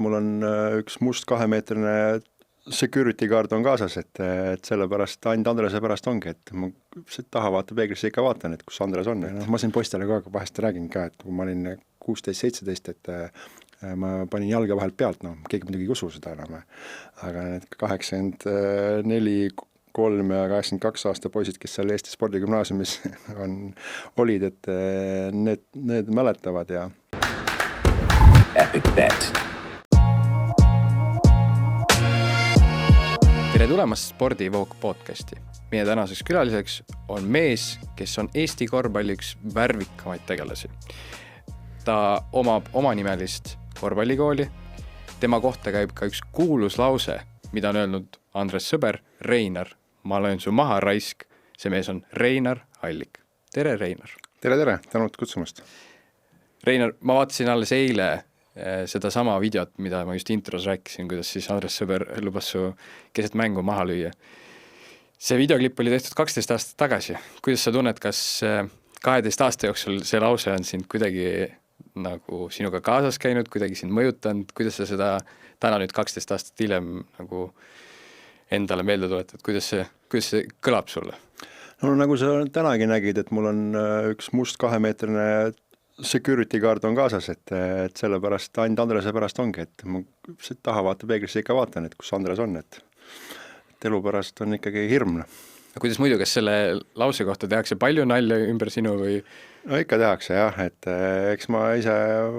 mul on üks must 2-meetrine security guard on kaasas, et sellepärast ainult Andrese pärast ongi, et ma taha vaata peeglisse ikka vaatan, et kus Andres on. Ma siin poistele ka vahest räägin ka, et kui ma olin 16-17, et ma panin jalga vahelt pealt, keegi muidugi ei usu seda enam, aga need 84, 3 ja 82 aasta poisid, kes seal Eesti Spordigümnaasiumis olid, et need mäletavad ja Epic Bet. Tere tulemast Spordivoog podcasti. Meie tänaseks külaliseks on mees, kes on Eesti korvpalli üks värvikamaid tegelasi. Ta omab omanimelist korvpallikooli. Tema kohta käib ka üks kuulus lause, mida on öelnud Andres sõber, Reinar. Ma löön su maha, raisk. See mees on Reinar Allik. Tere, Reinar. Tere, tänud kutsumast. Reinar, ma vaatasin alles eile seda sama videot, mida ma just intros rääkisin, kuidas siis Andres sõber lubas su keset mängu maha lüüa. See videoklipp oli tehtud 12 aastat tagasi. Kuidas sa tunned, kas 12 aasta jooksul see lause on sind kuidagi nagu sinuga kaasas käinud, kuidagi sind mõjutanud, kuidas sa seda täna nüüd 12 aastat hiljem nagu endale meelde tuletad, kuidas see kõlab sulle? No nagu sa tänagi nägid, et mul on üks must 2-meetrine security guard on kaasas, et sellepärast ainult Andrese pärast ongi, et ma taha vaata peeglisse ikka vaatan, et kus Andres on, et elu pärast on ikkagi hirmne. Kuidas muidu, kas selle lause kohta tehakse palju nalja ümber sinu või? No ikka tehakse jah, et eks ma ise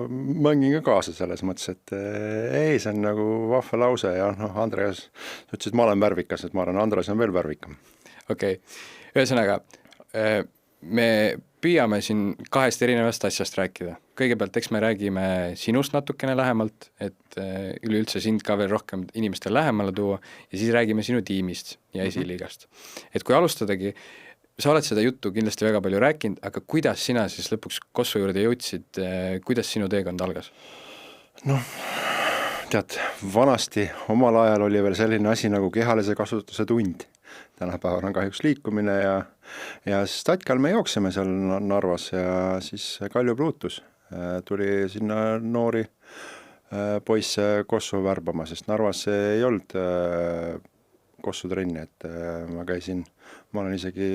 mängin ka kaasa selles mõttes, et ei, see on nagu vahva lause ja Andres ütles, et ma olen värvikas, et ma arvan, Andres on veel värvikam. Okei. Ühesõnaga, me püüame siin 2 erinevast asjast rääkida. Kõigepealt, eks me räägime sinust natukene lähemalt, et üleüldse sind ka veel rohkem inimestel lähemale tuua ja siis räägime sinu tiimist ja esiliigast. Et kui alustadagi, sa oled seda juttu kindlasti väga palju rääkinud, aga kuidas sina siis lõpuks Kossu juurde jõudsid, kuidas sinu teekond algas? Tead, vanasti omal ajal oli veel selline asi nagu kehalise kasutuse tund. Tänapäeval on kahjuks liikumine ja statkal me jooksime seal Narvas ja siis Kalju Pluutus tuli sinna noori poisse Kossu värbama, sest Narvas ei olnud Kossu trenni, et ma olen isegi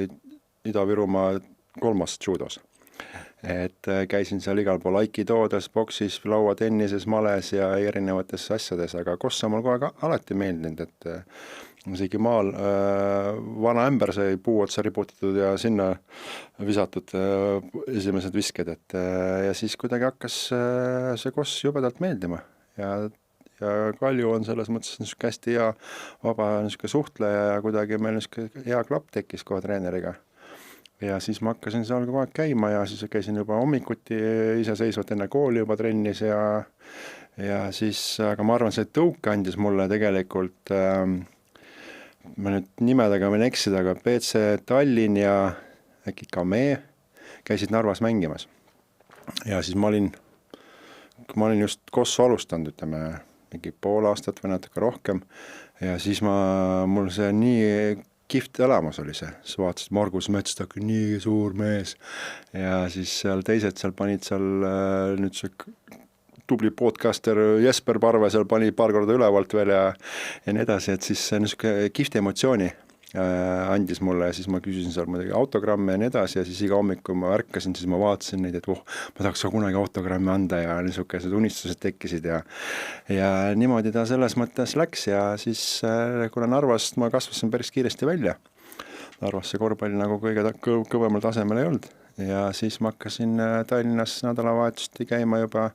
Ida-Virumaa 3. judos. Et käisin seal igal pool aikidoodes, boksis, lauatennises, males ja erinevates asjades, aga Kossa mul kogu aeg alati meeldinud, et isegi maal vana ämber sai puu otsa riputatud ja sinna visatud esimesed visked, ja siis kuidagi hakkas see Koss jubedalt meeldima ja Kalju on selles mõttes niisugune hästi hea vaba niisugune suhtleja ja kuidagi meil niisugune hea klapp tekkis kohe treeneriga. Ja siis ma hakkasin seal kogu aeg käima ja siis käisin juba hommikuti iseseisvalt enne kooli juba trennis ja siis, aga ma arvan, see tõuke andis mulle tegelikult, ma nüüd nimedega võin eksida, aga PC Tallinn ja äkki Kamee käisid Narvas mängimas. Ja siis ma olin just Kossu alustanud, ütleme, mingi pool aastat või natuke rohkem ja siis mul see nii kihvt elamus oli see, siis vaatasid Margus Metstak, nii suur mees ja siis seal teised seal panid seal nüüd see tubli podcaster Jesper Parve seal pani paar korda ülevalt veel ja nii edasi, et siis niisugune kihvti emotsiooni andis mulle ja siis ma küsisin seal muidugi autogramme ja nii edasi ja siis iga hommiku ma ärkasin, siis ma vaatasin neid, et ma tahaks ka kunagi autogramme anda ja niisugused unistused tekkisid ja niimoodi ta selles mõttes läks ja siis kuna Narvast ma kasvasin päris kiiresti välja. Narvas see korvpalli nagu kõige kõvemal tasemel ei olnud ja siis ma hakkasin Tallinnas nädalavahetusti käima juba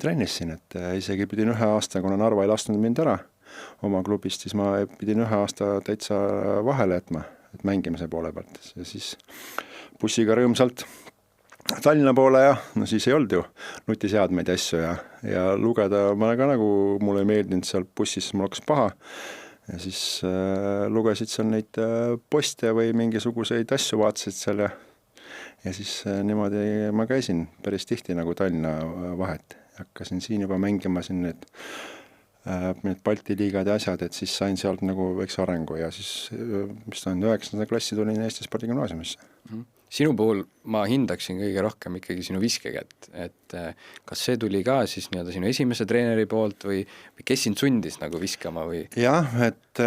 trennis siin, et isegi pidin 1 aasta, kuna Narva ei lasknud mind ära oma klubist, siis ma pidin 1 aasta täitsa vahele jätma, et mängimise poole pealt ja siis bussiga rõõmsalt Tallinna poole ja siis ei olnud ju nutiseadmeid ja asju ja lugeda ma ka nagu mulle ei meeldinud seal bussis, mul hakkas paha ja siis lugesid seal neid poste või mingisuguseid asju vaatasid seal ja siis niimoodi ma käisin päris tihti nagu Tallinna vahet. Hakkasin siin juba mängima siin need Balti liigad ja asjad, et siis sain sealt nagu väikse arengu ja siis mis ta on 9. klassi tulin Eesti Spordigümnaasiumisse. Sinu puhul ma hindaksin kõige rohkem ikkagi sinu viskekätt, et kas see tuli ka siis nii-öelda sinu esimese treeneri poolt või kes sind sundis nagu viskama või? Jah, et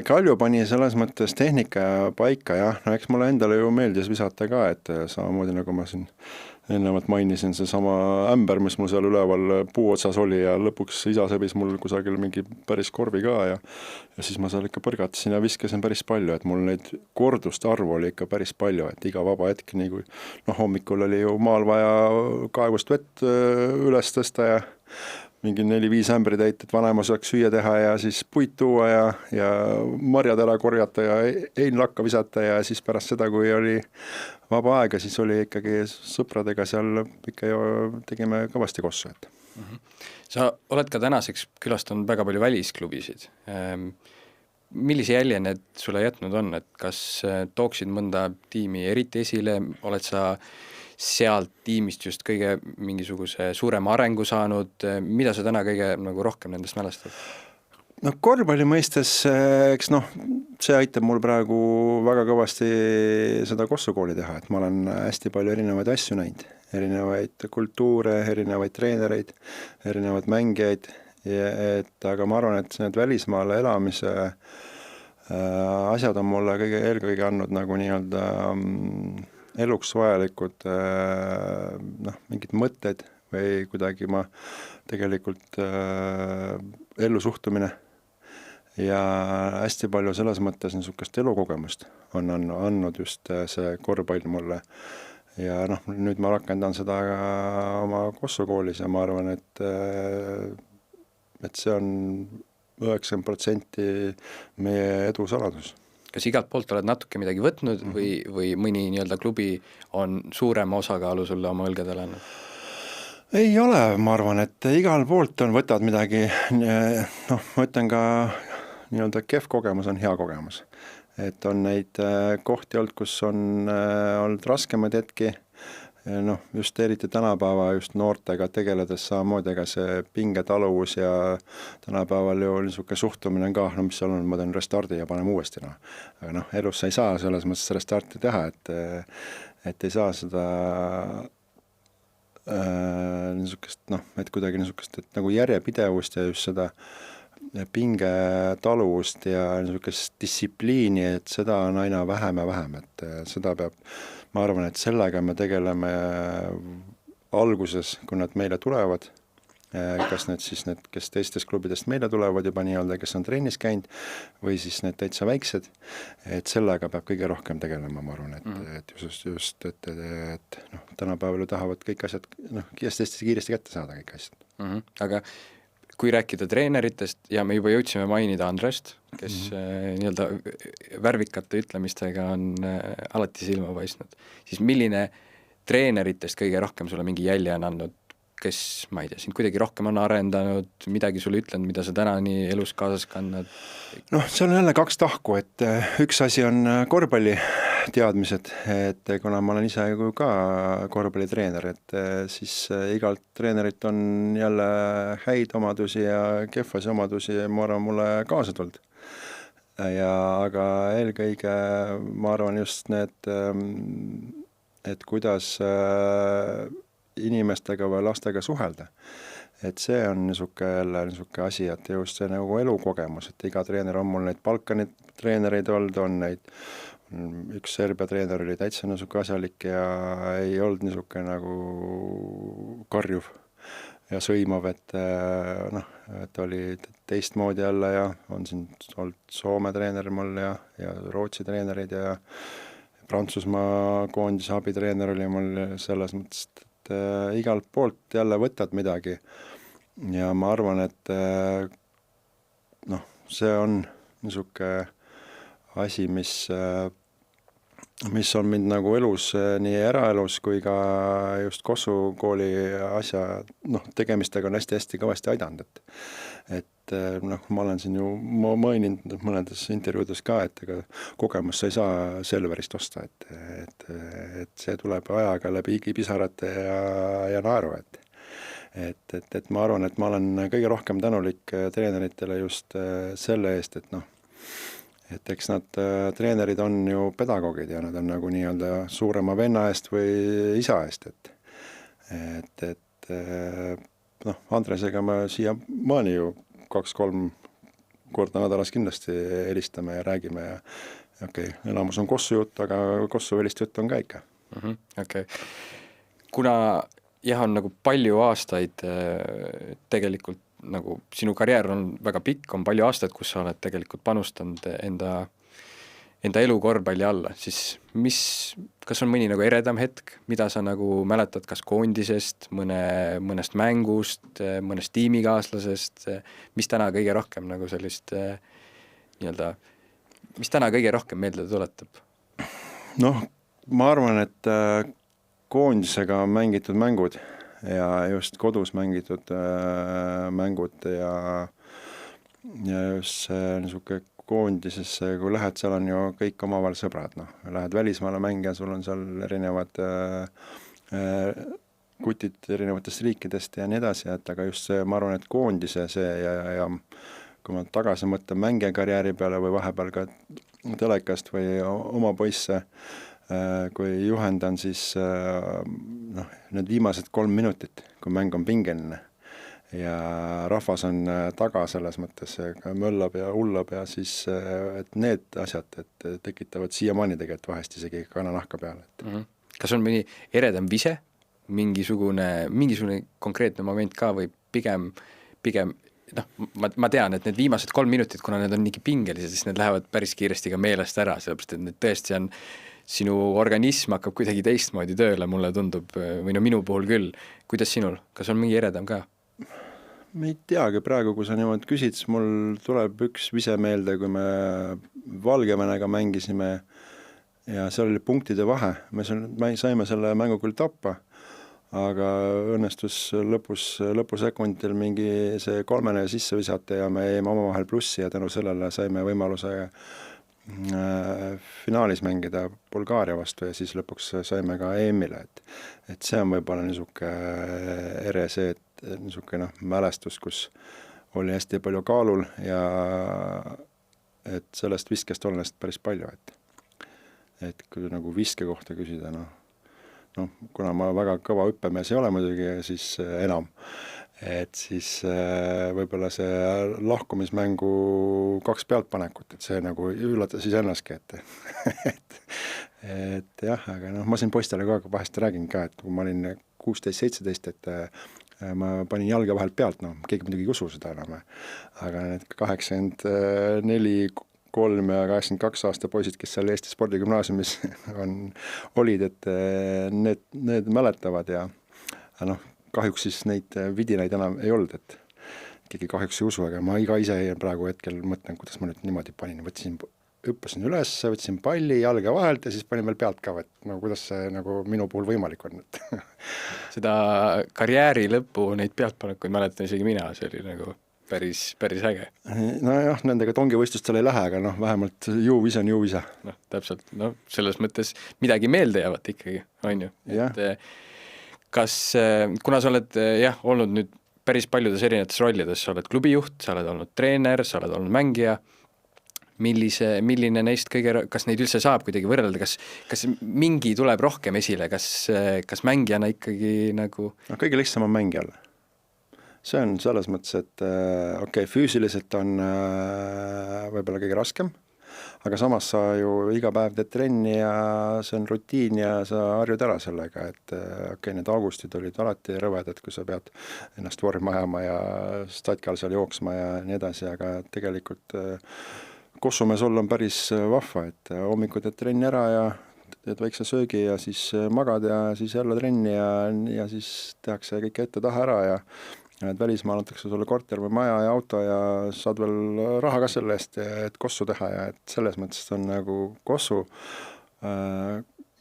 Kalju pani selles mõttes tehnika paika, jah, no eks mulle endale ju meeldis visata ka, et samamoodi nagu ma siin ennevalt mainisin, see sama ämber, mis mul seal üleval puu otsas oli ja lõpuks isa sebis mul kusagil mingi päris korvi ka ja siis ma seal ikka põrgatasin ja viskasin päris palju, et mul neid korduste arvu oli ikka päris palju, et iga vaba hetk, nii kui hommikul oli ju maal vaja kaevust vett üles tõsta ja mingi 4-5 ämbri täit, et vanema saaks süüa teha ja siis puit tuua ja marjad ära korjata ja einlakka visata ja siis pärast seda, kui oli vaba aega, siis oli ikkagi sõpradega seal ikka ju tegime kõvasti kossu. Sa oled ka tänaseks külastanud väga palju välisklubisid. Millise jälje need sulle jätnud on, et kas tooksid mõnda tiimi eriti esile, oled sa sealt tiimist just kõige mingisuguse suurema arengu saanud, mida sa täna kõige nagu rohkem nendest mälestad? No korvpalli mõistes, eks see aitab mul praegu väga kõvasti seda kossukooli teha, et ma olen hästi palju erinevaid asju näinud, erinevaid kultuure, erinevaid treenereid, erinevaid mängijaid, aga ma arvan, et need välismaale elamise asjad on mulle eelkõige andnud nagu nii-öelda eluks vajalikud mingid mõtted või kuidagi ma tegelikult ellu suhtumine ja hästi palju selles mõttes niisugust elukogemust on andnud just see korvpall mulle ja nüüd ma rakendan seda ka oma kossukoolis ja ma arvan, et see on 90% meie edu saladus. Kas igalt poolt oled natuke midagi võtnud või mõni nii-öelda klubi on suurema osakaalu sulle oma õlgedele andnud? Ei ole, ma arvan, et igal poolt võtad midagi, ma ütlen ka nii-öelda kehv kogemus on hea kogemus. Et on neid kohti olnud, kus on olnud raskemaid hetki, just eriti tänapäeva just noortega tegeledes samamoodi, ega see pingetaluvus ja tänapäeval ju niisugune suhtumine on ka, mis seal on, ma teen restardi ja panem uuesti. Aga elus sa ei saa selles mõttes restarti teha, et ei saa seda niisugust, et kuidagi niisugust, et nagu järjepidevust ja just seda pingetaluvust ja niisugust distsipliini, et seda on aina vähem ja vähem, et seda peab, ma arvan, et sellega me tegeleme alguses, kui nad meile tulevad, kas need siis need, kes teistest klubidest meile tulevad juba nii-öelda, kes on trennis käinud või siis need täitsa väiksed, et sellega peab kõige rohkem tegelema, ma arvan, et just, et tänapäeval ju tahavad kõik asjad kiiresti kätte saada kõik asjad. Aga kui rääkida treeneritest ja me juba jõudsime mainida Andrest, kes nii-öelda värvikate ütlemistega on alati silma paistnud, siis milline treeneritest kõige rohkem sulle mingi jälje on andnud, kes, ma ei tea, sind kuidagi rohkem on arendanud, midagi sulle ütlenud, mida sa täna nii elus kaasas kannad? See on jälle kaks tahku, et üks asi on korvpalli teadmised, et kuna ma olen ise ka korvpallitreener, et siis igalt treenerit on jälle häid omadusi ja kehvasi omadusi ja ma arvan, mulle kaasa tulnud. Aga eelkõige ma arvan just need, et kuidas inimestega või lastega suhelda. Et see on niisugune asi, et just see nagu elukogemus, et iga treener on mul neid Balkani treenereid olnud, on neid, üks Serbia treener oli täitsa niisugune asjalik ja ei olnud niisugune nagu karjuv ja sõimav, et oli teistmoodi jälle ja on siin olnud Soome treener mul ja Rootsi treenerid ja Prantsusmaa koondise abitreener oli mul selles mõttes, et igalt poolt jälle võtad midagi ja ma arvan, et see on niisugune asi, mis on mind nagu elus, nii eraelus kui ka just kossukooli asja tegemistega on hästi-hästi kõvasti aidanud, et ma olen siin ju maininud mõnedes intervjuudes ka, et ega kogemus sa ei saa Selverist osta, et see tuleb ajaga läbi igipisarate ja naeru, et ma arvan, et ma olen kõige rohkem tänulik treeneritele just selle eest, et eks nad treenerid on ju pedagoogid ja nad on nagu nii-öelda suurema venna eest või isa eest, et noh, Andresega me siiamaani ju 2-3 korda nädalas kindlasti helistame ja räägime ja okei, enamus on Kossu jutt, aga Kossu välist jutt on ka ikka. Okei. Kuna jah, on nagu palju aastaid tegelikult nagu sinu karjäär on väga pikk, on palju aastaid, kus sa oled tegelikult panustanud enda elu korvpalli alla, siis kas on mõni nagu eredam hetk, mida sa nagu mäletad kas koondisest, mõnest mängust, mõnest tiimikaaslasest, mis täna kõige rohkem nagu sellist nii-öelda, mis täna kõige rohkem meelde tuletab? Noh, ma arvan, et koondisega mängitud mängud ja just kodus mängitud mängud ja just see niisugune koondisesse, kui lähed, seal on ju kõik omavahel sõbrad, noh, lähed välismaale mängija, sul on seal erinevad kutid erinevatest riikidest ja nii edasi, et aga just see, ma arvan, et koondise see ja kui ma tagasi mõtlen mängijakarjääri peale või vahepeal ka telekast või oma poisse, kui juhendan, siis noh, need viimased 3 minutit, kui mäng on pingeline ja rahvas on taga selles mõttes, möllab ja hullab ja siis, et need asjad, et tekitavad siiamaani tegelikult vahest isegi kananahka peale. Kas on mõni eredam vise, mingisugune konkreetne moment ka või pigem noh, ma tean, et need viimased 3 minutit, kuna need on niigi pingelised, siis need lähevad päris kiiresti ka meelest ära, sellepärast et need tõesti on, sinu organism hakkab kuidagi teistmoodi tööle, mulle tundub, või no minu puhul küll. Kuidas sinul? Kas on mingi eredam ka? Ma ei teagi praegu, kui sa niimoodi küsid, siis mul tuleb üks vise meelde, kui me Valgevenega mängisime ja seal oli punktide vahe. Me saime selle mängu küll tappa, aga õnnestus lõpusekundil mingi see 3 sisse visata ja me jäime omavahel plussi ja tänu sellele saime võimaluse finaalis mängida Bulgaaria vastu ja siis lõpuks saime ka EM-ile, et see on võib-olla niisugune ere see, et niisugune mälestus, kus oli hästi palju kaalul ja et sellest viskest on päris palju, et kui nagu viske kohta küsida, noh, kuna ma väga kõva hüppemees ei ole muidugi, siis enam, et siis võib-olla see lahkumismängu 2 pealtpanekut, et see nagu üllatas ennastki, et jah, aga noh, ma siin poistele ka vahest räägin ka, et kui ma olin 16-17, et ma panin jalga vahelt pealt, noh, keegi muidugi ei usu seda enam, aga need 84, 3 ja 82 aasta poisid, kes seal Eesti Spordigümnaasiumis olid, et need mäletavad ja noh, kahjuks siis neid vidinaid enam ei olnud, et keegi kahjuks ei usu, aga ma ise praegu hetkel mõtlen, kuidas ma nüüd niimoodi panin, hüppasin üles, võtsin palli jalga vahelt ja siis panin veel pealt ka, et no kuidas see nagu minu puhul võimalik on. Seda karjääri lõppu, neid pealtpanekuid mäletan isegi mina, see oli nagu päris äge. Nojah, nendega tongivõistlustel ei lähe, aga noh, vähemalt juuvisa on juuvisa. Noh, täpselt, noh, selles mõttes midagi meelde jäävat ikkagi, on ju. Et kas, kuna sa oled olnud nüüd päris paljudes erinevates rollides, sa oled klubijuht, sa oled olnud treener, sa oled olnud mängija, milline neist kas neid üldse saab kuidagi võrrelda, kas mingi tuleb rohkem esile, kas mängijana ikkagi nagu? No, kõige lihtsam on mängijal. See on selles mõttes, et füüsiliselt on võib-olla kõige raskem, aga samas sa ju iga päev teed trenni ja see on rutiin ja sa harjud ära sellega, et need augustid olid alati rõvedad, kui sa pead ennast vormi ajama ja statkal seal jooksma ja nii edasi, aga tegelikult Kossumees olla on päris vahva, et hommikul teed trenni ära ja teed väikse söögi ja siis magad ja siis jälle trenni ja siis tehakse kõik ette-taha ära ja need välismaal antakse sulle korter või maja ja auto ja saad veel raha ka selle eest, et Kossu teha ja et selles mõttes on nagu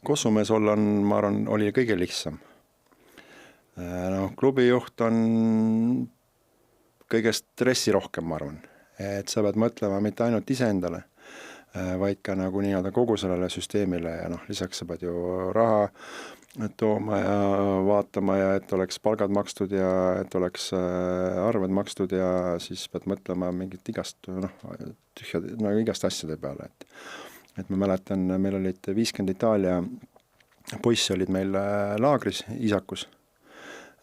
Kossumees olla on, ma arvan, oli kõige lihtsam. Klubijuht on kõige stressi rohkem, ma arvan. Et sa pead mõtlema mitte ainult iseendale, vaid ka nagu nii-öelda kogu sellele süsteemile ja noh, lisaks sa pead ju raha tooma ja vaatama ja et oleks palgad makstud ja et oleks arved makstud ja siis pead mõtlema mingit igast, igast asjade peale, et ma mäletan, meil olid 50 Itaalia poisse olid meil laagris Isakus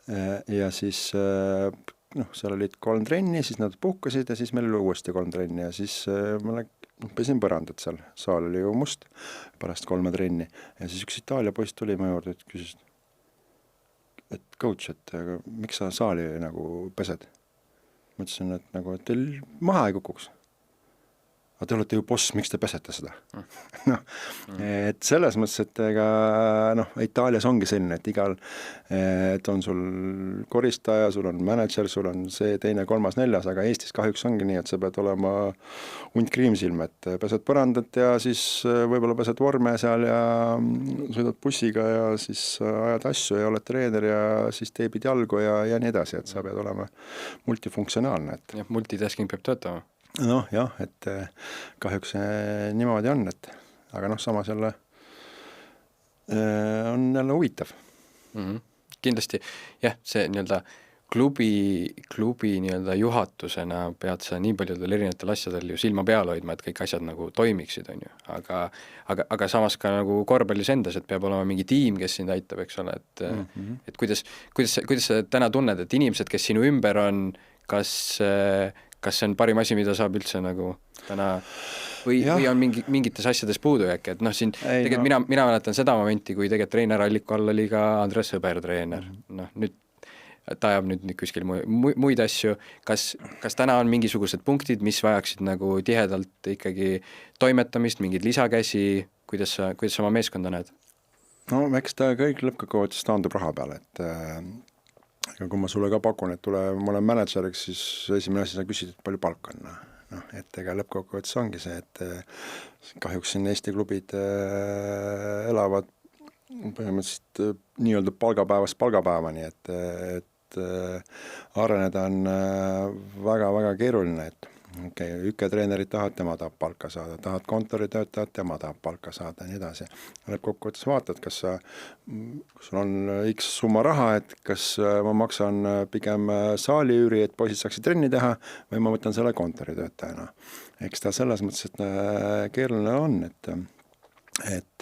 ja siis seal olid 3 trenni, siis nad puhkasid ja siis meil oli uuesti 3 trenni ja siis ma pesin põrandat seal, saal oli ju must pärast 3 trenni ja siis üks Itaalia poiss tuli ma juurde, et küsis, et coach, et miks sa saali nagu pesed? Ma ütlesin, et nagu et teil maha ei kukuks. Aga te olete ju boss, miks te pesete seda? Et selles mõttes, et Itaalias ongi selline, et igal, et on sul koristaja, sul on manager, sul on see, teine, 3., 4., aga Eestis kahjuks ongi nii, et sa pead olema hunt kriimsilm, et pesed põrandat ja siis võib-olla pesed vorme seal ja sõidad bussiga ja siis ajad asju ja oled treener ja siis teebid jalgu ja nii edasi, et sa pead olema multifunktsionaalne. Jah, multitasking peab töötama. Jah, et kahjuks niimoodi on, et aga samas jälle on jälle huvitav. Kindlasti, jah, see nii-öelda klubi nii-öelda juhatusena pead sa nii paljudel erinevatel asjadel ju silma peal hoidma, et kõik asjad nagu toimiksid, on ju. Aga samas ka nagu korvpallis endas, et peab olema mingi tiim, kes sind aitab, eks ole, et kuidas sa täna tunned, et inimesed, kes sinu ümber on, kas see on parim asi, mida saab üldse nagu täna või on mingites asjades puudujääk, et siin tegelikult mina mäletan seda momenti, kui tegelikult treener Alliku all oli ka Andres Sõber treener. Nüüd ta ajab nüüd kuskil muid asju. Kas täna on mingisugused punktid, mis vajaksid nagu tihedalt ikkagi toimetamist, mingid lisakäsi, kuidas sa oma meeskonda näed? Eks ta kõik lõppkokkuvõttes taandub raha peale, et aga kui ma sulle ka pakun, et ma olen manager'iks, siis esimene asi sa küsid, et palju palk on. Et ega lõppkokkuvõttes ongi see, et kahjuks siin Eesti klubid elavad põhimõtteliselt nii-öelda palgapäevast palgapäevani, et areneda on väga-väga keeruline, et üke treenerit tahad, tema tahab palka saada, tahad kontoritöötajat, tema tahab palka saada ja nii edasi. Lõppkokkuvõttes vaatad, kas sul on X summa raha, et kas ma maksan pigem saaliüüri, et poisid saaksid trenni teha või ma võtan selle kontoritöötajana. Eks ta selles mõttes, et keeruline on, et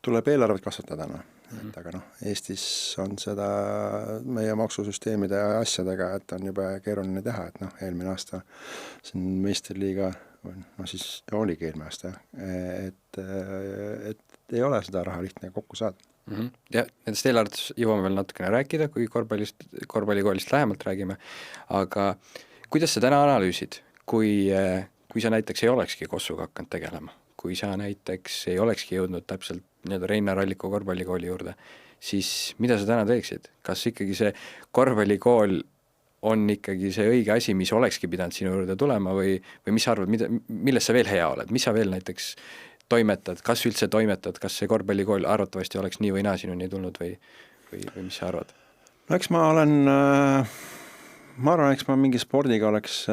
tuleb eelarvet kasvatada. Aga Eestis on seda meie maksusüsteemide ja asjadega, et on juba keeruline teha, et eelmine aasta siin meistriliiga, siis oligi eelmine aasta, et ei ole seda raha lihtne kokku saada. Ja nendest eelarvetes jõuame veel natukene rääkida, kui korvpallikoolist lähemalt räägime, aga kuidas sa täna analüüsid, kui sa näiteks ei olekski Kossuga hakanud tegelema, kui sa näiteks ei olekski jõudnud täpselt nii-öelda Reinar Alliku korvpallikooli juurde, siis mida sa täna teeksid? Kas ikkagi see korvpallikool on ikkagi see õige asi, mis olekski pidanud sinu juurde tulema või mis sa arvad, milles sa veel hea oled? Mis sa veel näiteks toimetad, kas üldse toimetad, kas see korvpallikool arvatavasti oleks nii või naa sinuni tulnud või mis sa arvad? Eks ma arvan, eks ma mingi spordiga oleks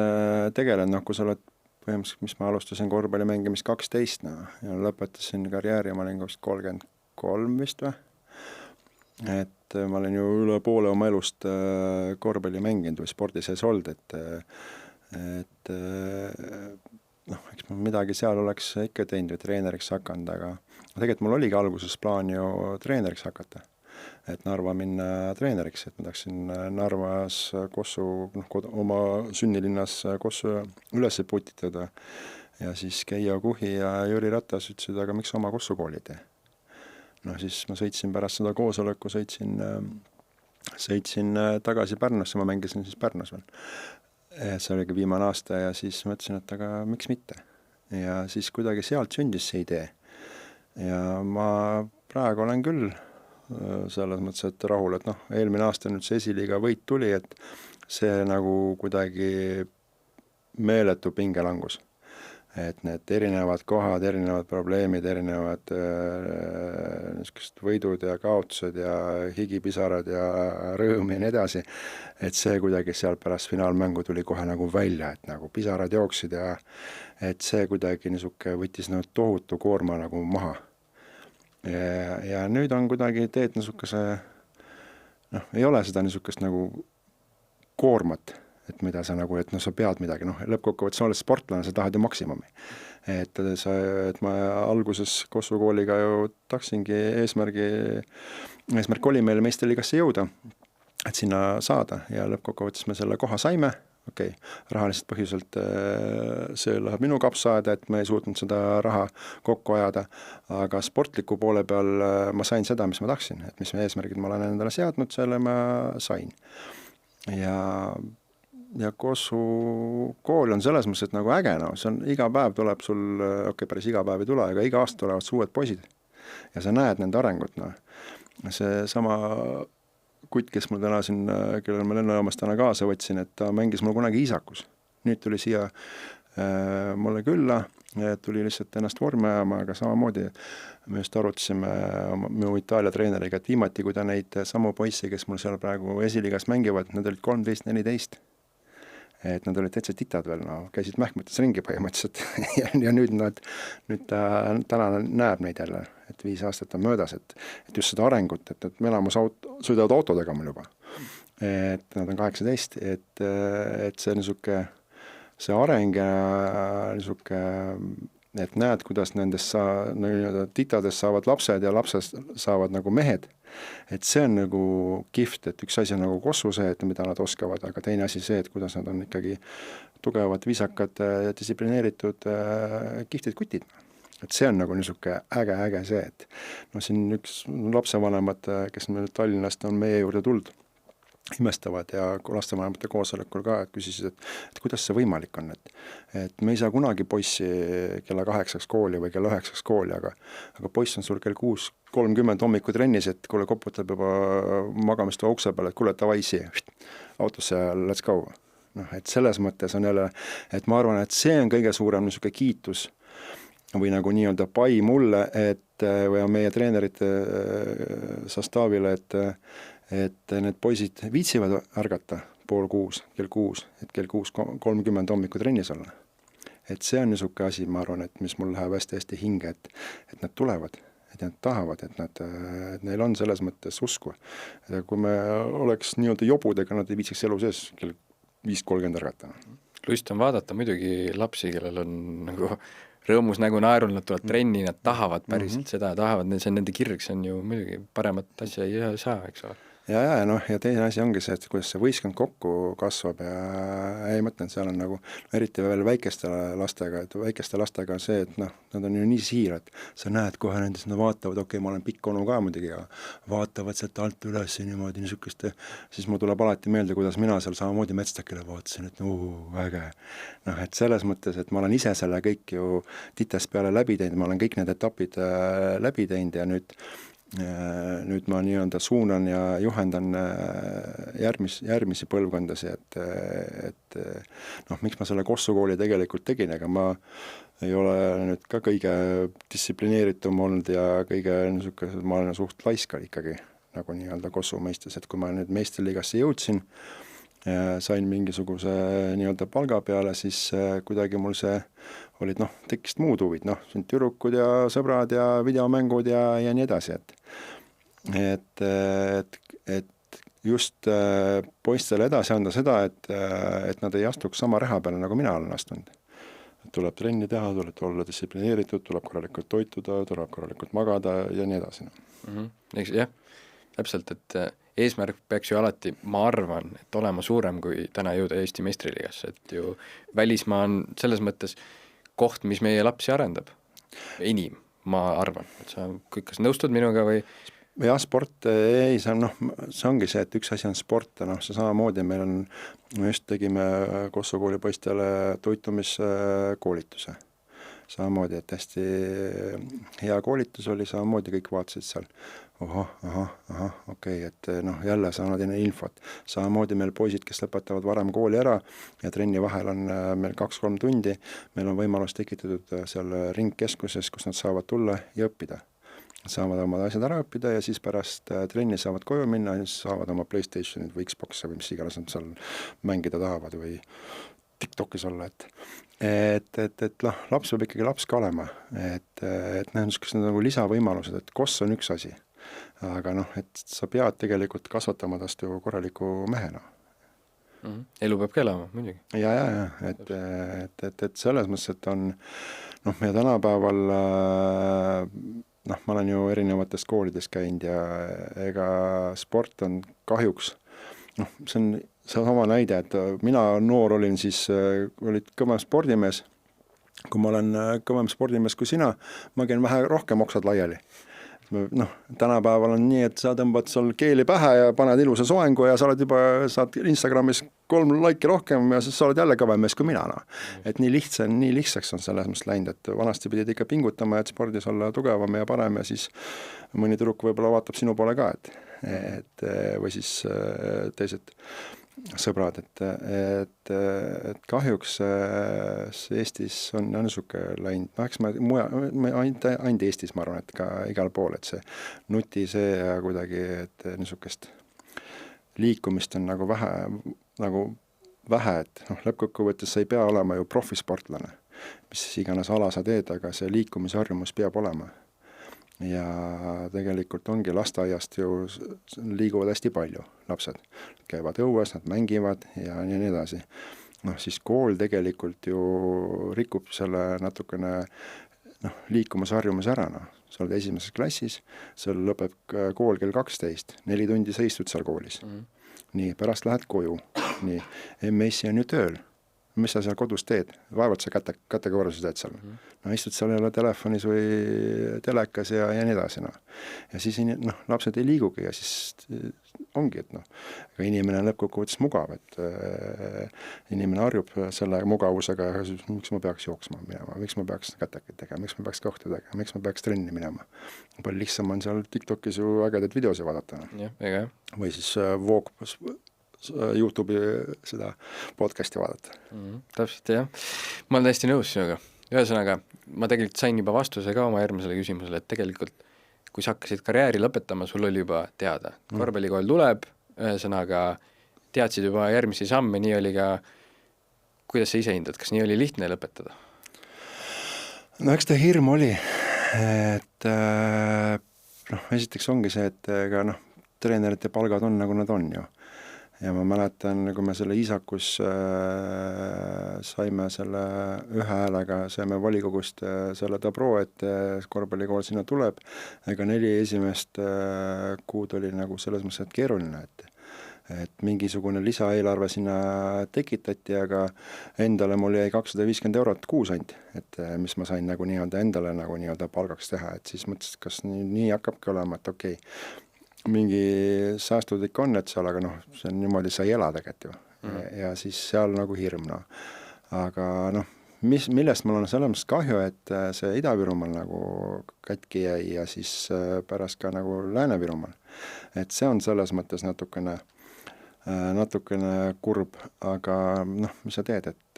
tegelenud, kui sa oled põhimõtteliselt, mis ma alustasin korvpalli mängimist 12 ja lõpetasin karjääri ja ma olin 23 vist või. Et ma olen ju üle poole oma elust korvpalli mänginud või spordi sees olnud, et eks ma midagi seal oleks ikka teinud või treeneriks hakanud, aga tegelikult mul oligi alguses plaan ju treeneriks hakata. Et Narva minna treeneriks, et ma tahaksin Narvas Kossu, oma sünnilinnas Kossu üles putitada ja siis Keijo Kuhi ja Jüri Ratas ütlesid, aga miks oma Kossu kooli tee? Siis ma sõitsin pärast seda koosoleku, sõitsin tagasi Pärnusse, ma mängisin siis Pärnus veel. See oligi viimane aasta ja siis mõtlesin, et aga miks mitte. Ja siis kuidagi sealt sündis see idee. Ja ma praegu olen küll selles mõttes, et rahul, et eelmine aasta nüüd see esiliiga võit tuli, et see nagu kuidagi meeletu pingelangus. Et need erinevad kohad, erinevad probleemid, erinevad võidud ja kaotused ja higipisarad ja rõõm ja nii edasi, et see kuidagi seal pärast finaalmängu tuli kohe nagu välja, et nagu pisarad jooksid ja et see kuidagi niisuke võttis tohutu koorma nagu maha. ja nüüd on kuidagi teed niisuguse, noh, ei ole seda niisugust nagu koormat, et mida sa nagu, et noh, sa pead midagi, noh, lõppkokkuvõttes sa oled sportlane, sa tahad ju maksimumi. Et ma alguses Kossu kooliga ju taksingi eesmärk oli meil meistriliigasse jõuda, et sinna saada ja lõppkokkuvõttes me selle koha saime, rahalisest põhjuselt see läheb minu kapsaaeda, et me ei suutnud seda raha kokku ajada, aga sportliku poole peal ma sain seda, mis ma tahtsin, et mis eesmärgid ma olen endale seadnud, selle ma sain. Ja Kossu kool on selles mõttes, et nagu äge, no, see on iga päev tuleb sul, päris iga päev ei tule, aga iga aasta tulevad uued poisid ja sa näed nende arengut, no. See sama kutt, kes mul täna siin, kellel ma lennujaamas täna kaasa võtsin, et ta mängis mul kunagi Iisakus. Nüüd tuli siia mulle külla, tuli lihtsalt ennast vormi ajama, aga samamoodi me just arutasime minu Itaalia treeneriga, et viimati, kui ta neid samu poissi, kes mul seal praegu esiliigas mängivad, nad olid 13-14. Et nad olid täitsa titad veel, no, käisid mähkmetes ringi põhimõtteliselt ja nüüd ta täna näeb neid jälle, et 5 aastat on möödas, et just seda arengut, et me sõidavad autodega mul juba, et nad on 18, et see niisuke, see areng ja niisuke, et näed, kuidas nendest titadest saavad lapsed ja lapsed saavad nagu mehed, et see on nagu kihvt, et üks asi on nagu Kossu see, et mida nad oskavad, aga teine asi see, et kuidas nad on ikkagi tugevad, viisakad, distsiplineeritud, kihvtid kutid. Et see on nagu niisuke äge see, et no siin üks lapsevanemad, kes meil Tallinnast on meie juurde tulnud, imestavad ja lastevanemate koosolekul ka, et küsisid, et kuidas see võimalik on, et me ei saa kunagi poissi kella 8 kooli või kella 9 kooli, aga poiss on sul kell 6:30 hommiku trennis, et kuule koputab juba magamistoa ukse peale, et kuule tavai siia, autosse ja let's go. Noh, et selles mõttes on jälle, et ma arvan, et see on kõige suurem niisugune kiitus või nagu nii-öelda pai mulle, või meie treenerite sastaavile, et need poisid viitsivad ärgata 5:30, kell 6, et kell 6:30 hommiku trennis olla. Et see on niisugune asi, ma arvan, et mis mul läheb hästi hinge, et nad tulevad, et nad tahavad, et neil on selles mõttes usku. Et kui me oleks nii-öelda jobudega, nad ei viitsiks elu sees kell 5:30 ärgata. Lust on vaadata muidugi lapsi, kellel on nagu rõõmus nägu naerul, nad tulevad trenni, nad tahavad päriselt seda, tahavad, see on nende kirg, see on ju muidugi paremat asja ei saa, eks ole. Ja teine asi ongi see, et kuidas see võistkond kokku kasvab ja ei mõtlen, seal on nagu eriti veel väikeste lastega, et väikeste lastega see, et noh, nad on ju nii siirad, sa näed kohe nendest, nad vaatavad, ma olen pikk onu ka muidugi ja vaatavad sealt alt üles niimoodi niisugust, siis mul tuleb alati meelde, kuidas mina seal samamoodi metstakile vaatasin, et äge. Noh, et selles mõttes, et ma olen ise selle kõik ju titest peale läbi teinud, ma olen kõik need etapid läbi teinud ja nüüd ma nii-öelda suunan ja juhendan järgmisi põlvkondasi, et noh, miks ma selle Kossu kooli tegelikult tegin, aga ma ei ole nüüd ka kõige distsiplineeritum olnud ja kõige niisugune, ma olen suht laiska ikkagi nagu nii-öelda Kossu mõistes, et kui ma nüüd meistriliigasse jõudsin, sain mingisuguse nii-öelda palga peale, siis kuidagi mul see olid, tekkisid muud huvid, siin tüdrukud ja sõbrad ja videomängud ja nii edasi, et just poistele edasi anda seda, et nad ei astuks sama reha peale, nagu mina olen astunud. Tuleb trenni teha, tuleb olla distsiplineeritud, tuleb korralikult toituda, tuleb korralikult magada ja nii edasi. Eks jah, täpselt, et eesmärk peaks ju alati, ma arvan, et olema suurem kui täna jõuda Eesti meistriliigasse, et ju välismaa on selles mõttes koht, mis meie lapsi arendab. Enim, ma arvan, et sa kõik kas nõustud minuga või? Jah, sport ei, see ongi see, et üks asi on sport, see samamoodi meil on, me just tegime Kossu kooli poistele toitumiskoolituse. Samamoodi, et hästi hea koolitus oli, samamoodi kõik vaatasid seal. Et jälle saanud enne infot. Samamoodi meil poisid, kes lõpetavad varem kooli ära ja trenni vahel on meil 2-3 tundi, meil on võimalus tekitatud seal ringkeskuses, kus nad saavad tulla ja õppida. Saavad oma asjad ära õppida ja siis pärast trenni saavad koju minna ja siis saavad oma PlayStationid või Xbox või mis iganes nad seal mängida tahavad või TikTokis olla, et laps peab ikkagi laps ka olema, et niisugused nagu lisavõimalused, et koss on üks asi, aga et sa pead tegelikult kasvatama tast ju korraliku mehena. Elu peab ka elama, muidugi. Ja, et selles mõttes, et on, meie tänapäeval, ma olen ju erinevates koolides käinud ja ega sport on kahjuks, see on sama näide, et mina noor olin siis, olid kõvem spordimees, kui ma olen kõvem spordimees kui sina, ma käin vähe rohkem oksad laiali. Tänapäeval on nii, et sa tõmbad seal keeli pähe ja paned ilusa soengu ja sa oled juba, saad Instagramis 3 laiki rohkem ja siis sa oled jälle kõvem mees kui mina. Et nii lihtsaks on selles mõttes läinud, et vanasti pidid ikka pingutama, et spordis olla tugevam ja parem ja siis mõni tüdruk võib-olla vaatab sinu poole ka, et või siis teised sõbrad, et kahjuks Eestis on niisugune läinud, eks ainult Eestis, ma arvan, et ka igal pool, et see nuti see ja kuidagi, et niisugust liikumist on nagu vähe, et lõppkokkuvõttes sa ei pea olema ju profisportlane, mis iganes ala sa teed, aga see liikumisharjumus peab olema. Ja tegelikult ongi lasteaiast ju liiguvad hästi palju lapsed. Käivad õues, nad mängivad ja nii edasi. Siis kool tegelikult ju rikub selle natukene liikumisharjumus ära. Sa oled esimeses klassis, seal lõpeb kool kell 12, 4 tundi sa istud seal koolis. Nii, pärast lähed koju. Nii, messi on ju tööl. Mis sa seal kodus teed? Vaevalt sa kategoorias teed seal. Istud seal jälle telefonis või telekas ja nii edasi. Ja siis lapsed ei liigugi ja siis ongi, et aga inimene on lõppkokkuvõttes mugav, et inimene harjub selle mugavusega, miks ma peaks jooksma minema, miks ma peaks kätekid tegema, miks ma peaks kohta tegema, miks ma peaks trenni minema. Palju lihtsam on seal TikTokis ju ägedaid videosi vaadata. Jah. Või siis YouTube'i seda podcasti vaadata. Täpselt, jah. Ma olen täiesti nõus sinuga. Ühesõnaga, ma tegelikult sain juba vastuse ka oma järgmisele küsimusele, et tegelikult kui sa hakkasid karjääri lõpetama, sul oli juba teada. Korvpallikool tuleb, ühesõnaga teadsid juba järgmisi samme, nii oli ka, kuidas sa ise hindad, kas nii oli lihtne lõpetada? Eks ta hirm oli, et esiteks ongi see, et ega treenerite palgad on nagu nad on ju. Ja ma mäletan, kui me selle Iisakus saime selle ühe häälega, saime volikogust selle tabro, et korvpallikool sinna tuleb, ega 4 esimest kuud oli nagu selles mõttes, et keeruline, et mingisugune lisaeelarve sinna tekitati, aga endale mul jäi 250 € kuus ainult, et mis ma sain nagu nii-öelda endale nagu nii-öelda palgaks teha, et siis mõtlesin, kas nii hakkabki olema, et okei. Mingi säästud ikka on, et seal, aga see on niimoodi, sa ei ela tegelikult ju. Ja siis seal nagu hirm, Aga millest mul on selles mõttes kahju, et see Ida-Virumaal nagu katki jäi ja siis pärast ka nagu Lääne-Virumaal. Et see on selles mõttes natukene kurb, aga mis sa teed, et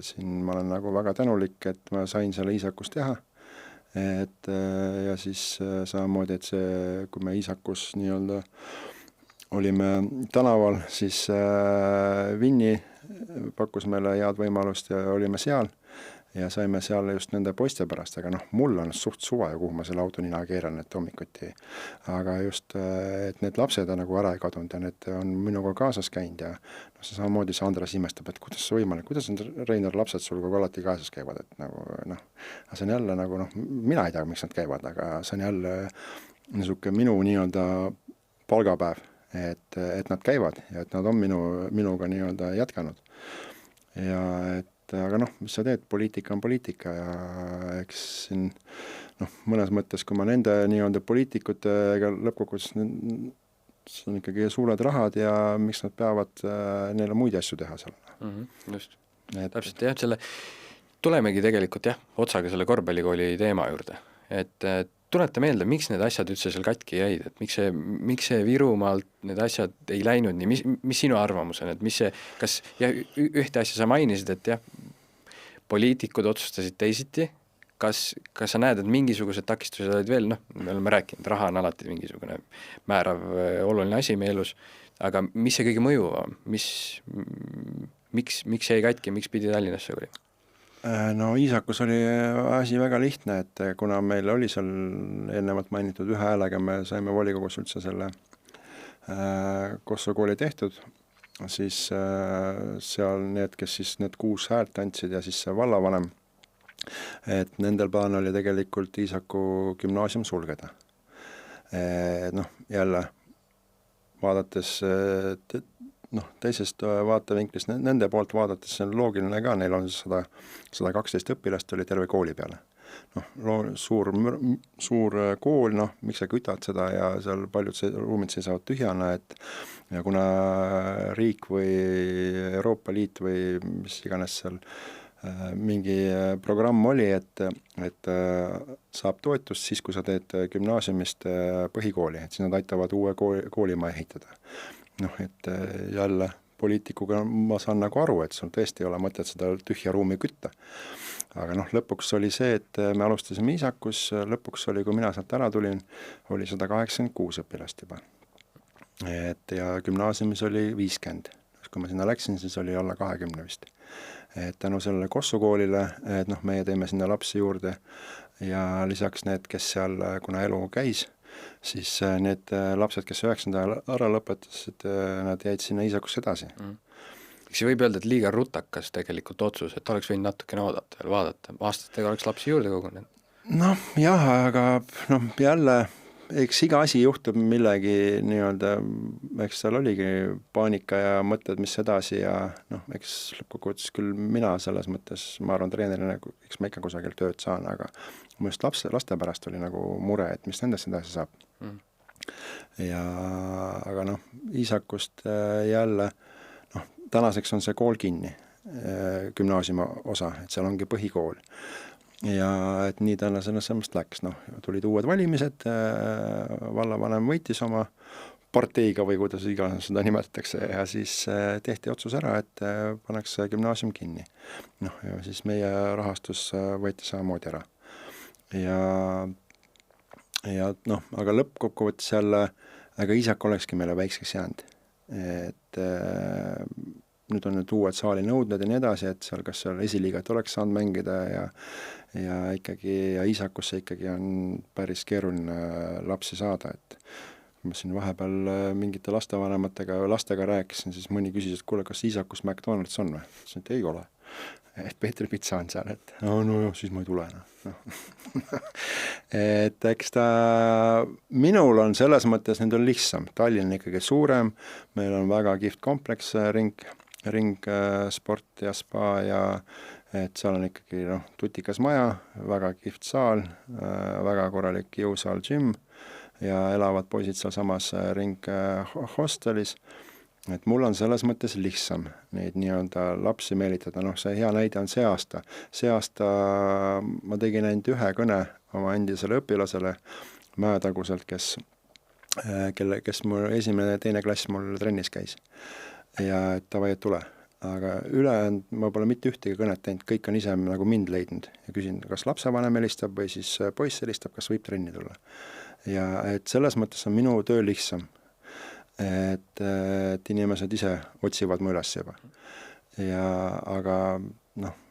siin ma olen nagu väga tänulik, et ma sain selle Iisakus teha. Et ja siis samamoodi, et see, kui me Iisakus nii-öelda olime tänaval, siis Vinni pakkus meile head võimalust ja olime seal ja saime seal just nende poiste pärast, aga mul on suht suva ja kuhu ma selle auto nina keeran, et hommikuti. Aga just, et need lapsed on nagu ära ei kadunud ja need on minuga kaasas käinud ja see samamoodi see Andres imestab, et kuidas see võimalik, kuidas on Reinar lapsed sul kogu alati kaasas käivad, et nagu see on jälle nagu mina ei tea, miks nad käivad, aga see on jälle niisugune minu nii-öelda palgapäev, et nad käivad ja et nad on minuga nii-öelda jätkanud. Ja aga mis sa teed, poliitika on poliitika ja eks siin mõnes mõttes, kui ma nende nii-öelda poliitikutega lõppkokkuvõttes see on ikkagi suured rahad ja miks nad peavad neile muid asju teha seal. Just, täpselt jah, tulemegi tegelikult otsaga selle korvpallikooli teema juurde, et tuleta meelde, miks need asjad üldse seal katki jäid, et miks see Virumaalt need asjad ei läinud nii, mis sinu arvamus on, et mis see, kas ühte asja sa mainisid, et poliitikud otsustasid teisiti, kas sa näed, et mingisugused takistused olid veel, me oleme rääkinud, raha on alati mingisugune määrav oluline asi meie elus, aga mis see kõige mõjuvam, miks jäi katki, miks pidi Tallinnasse kolima? No Iisakus oli asi väga lihtne, et kuna meil oli seal eelnevalt mainitud ühe häälega, me saime volikogus üldse selle Kossu kooli tehtud, siis seal need, kes siis need 6 häält andsid ja siis see vallavanem, et nendel plaan oli tegelikult Iisaku gümnaasium sulgeda. Noh, jälle vaadates teisest vaatevinklist, nende poolt vaadates see on loogiline ka, neil on 112 õpilast oli terve kooli peale. Suur kool, miks sa kütad seda ja seal paljud ruumid seisavad tühjana, et ja kuna riik või Euroopa Liit või mis iganes seal mingi programm oli, et saab toetust siis, kui sa teed gümnaasiumist põhikooli, et siis nad aitavad uue koolimaja ehitada. Et jälle poliitikuga ma saan nagu aru, et sul tõesti ei ole mõtet seda tühja ruumi kütta. Aga lõpuks oli see, et me alustasime Iisakus, lõpuks oli, kui mina sealt ära tulin, oli 186 õpilast juba. Ja gümnaasiumis oli 50. Kui ma sinna läksin, siis oli alla 20 vist. Et tänu sellele Kossu koolile, et meie teeme sinna lapsi juurde ja lisaks need, kes seal, kuna elu käis, siis need lapsed, kes 9. ära lõpetasid, nad jäid sinna Iisakusse edasi. Eks võib öelda, et liiga rutakas tegelikult otsus, et oleks võinud natukene oodata ja vaadata, aastatega oleks lapsi juurde kogunenud. Jah, aga jälle, eks iga asi juhtub millegi nii-öelda, eks seal oligi paanika ja mõtted, mis edasi ja eks lõppkokkuvõttes küll mina selles mõttes, ma arvan treenerina, eks ma ikka kusagil tööd saan, aga mu just laste pärast oli nagu mure, et mis nendest edasi saab. Aga Iisakust jälle, tänaseks on see kool kinni, gümnaasiumi osa, et seal ongi põhikool. Ja et nii täna sellest läks, tulid uued valimised, vallavanem võitis oma parteiga või kuidas iganes seda nimetatakse ja siis tehti otsus ära, et pannakse gümnaasium kinni. Ja siis meie rahastus võeti samamoodi ära. Aga lõppkokkuvõttes jälle, aga Iisak olekski meile väikseks jäänud. Et nüüd on need uued saali nõudmed ja nii edasi, et seal kas seal esiliigat oleks saanud mängida ja ikkagi ja Iisakusse ikkagi on päris keeruline lapsi saada, et kui ma siin vahepeal mingite lastega rääkisin, siis mõni küsis, et kuule, kas Iisakus McDonald's on või? Ütlesin, et ei ole. Et Peetri pitsa on seal, et siis ma ei tule. Et eks minul on selles mõttes, need on lihtsam. Tallinn on ikkagi suurem, meil on väga kihvt kompleks ring sport ja spa ja et seal on ikkagi tutikas maja, väga kihvt saal, väga korralik jõusaal gym ja elavad poisid seal samas ring hostelis. Et mul on selles mõttes lihtsam neid nii-öelda lapsi meelitada. See hea näide on see aasta. See aasta ma tegin ainult ühe kõne oma endisele õpilasele Mäetaguselt, kes mul esimene ja teine klass mul trennis käis. Ja et tavai, et tule. Aga ülejäänud ma pole mitte ühtegi kõnet teinud, kõik on ise nagu mind leidnud ja küsin, kas lapsevanem helistab või siis poiss helistab, kas võib trenni tulla. Ja et selles mõttes on minu töö lihtsam. Et inimesed ise otsivad mu üles juba.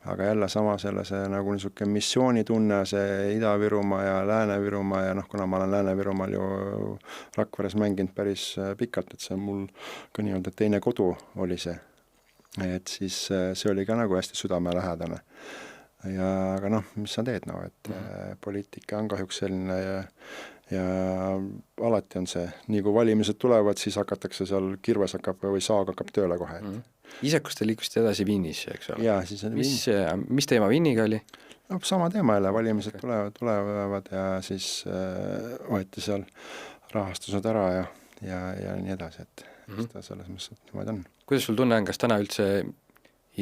Aga jälle sama see nagu niisugune missioonitunne, see Ida-Virumaa ja Lääne-Virumaa ja kuna ma olen Lääne-Virumaal ju Rakveres mänginud päris pikalt, et see mul ka nii-öelda teine kodu oli see. Et siis see oli ka nagu hästi südamelähedane. Aga mis sa teed, et poliitika on kahjuks selline ja alati on see, nii kui valimised tulevad, siis hakatakse seal kirves või saag hakkab tööle kohe. Iisakust te liikusite edasi Vinnis, eks ole? Jaa, siis on mis teema Vinniga oli? Sama teema jälle, valimised tulevad ja siis võeti seal rahastused ära ja nii edasi, et selles mõttes, et niimoodi on. Kuidas sul tunne on, kas täna üldse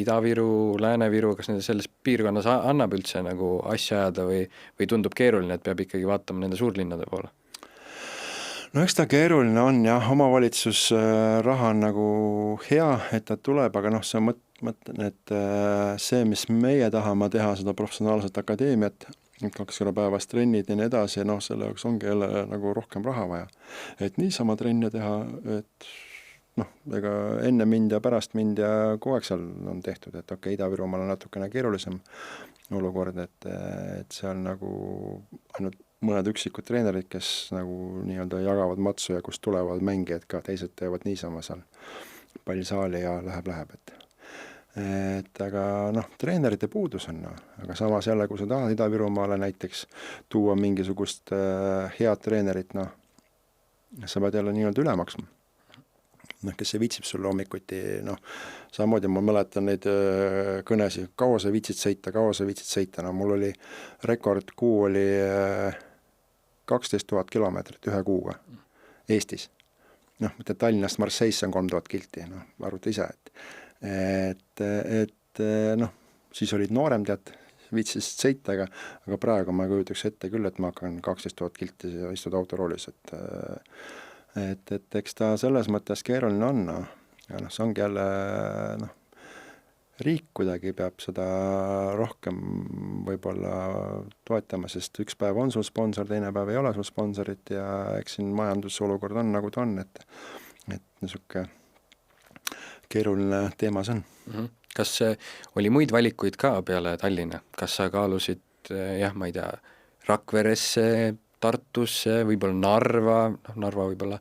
Ida-Viru, Lääne-Viru, kas nende selles piirkonnas annab üldse nagu asja ajada või tundub keeruline, et peab ikkagi vaatama nende suurlinnade poole? Eks ta keeruline on jah, omavalitsus raha on nagu hea, et ta tuleb, aga see mõtlen, et see, mis meie tahame teha, seda professionaalset akadeemiat, 2 korra päevas trennid ja nii edasi, selle jaoks ongi jälle nagu rohkem raha vaja. Et niisama trenne teha, et ega enne mind ja pärast mind ja kogu aeg seal on tehtud, et okei, Ida-Virumaal on natukene keerulisem olukord, et seal nagu ainult mõned üksikud treenerid, kes nagu nii-öelda jagavad matsu ja kust tulevad mängijad ka, teised teevad niisama seal pallisaali ja läheb, et aga treenerite puudus on, aga samas jälle, kui sa tahad Ida-Virumaale näiteks tuua mingisugust head treenerit, sa pead jälle nii-öelda üle maksma. Kes see viitsib sulle hommikuti, samamoodi ma mäletan neid kõnesi, kaua sa viitsid sõita, mul oli rekordkuu oli 12 000 kilomeetrit ühe kuuga Eestis. Mitte Tallinnast Marseille'sse on 3000 kilti, arvuta ise, et siis olid noorem tead, viitsisid sõita, aga praegu ma kujutaks ette küll, et ma hakkan 12 000 kilti istuda autoroolis, et eks ta selles mõttes keeruline on, ja see ongi jälle, riik kuidagi peab seda rohkem võib-olla toetama, sest üks päev on sul sponsor, teine päev ei ole sul sponsorit ja eks siin majandusolukord on nagu ta on, et niisugune keeruline teema see on. Kas oli muid valikuid ka peale Tallinna? Kas sa kaalusid, ma ei tea, Rakveresse, Tartusse, võib-olla Narva võib-olla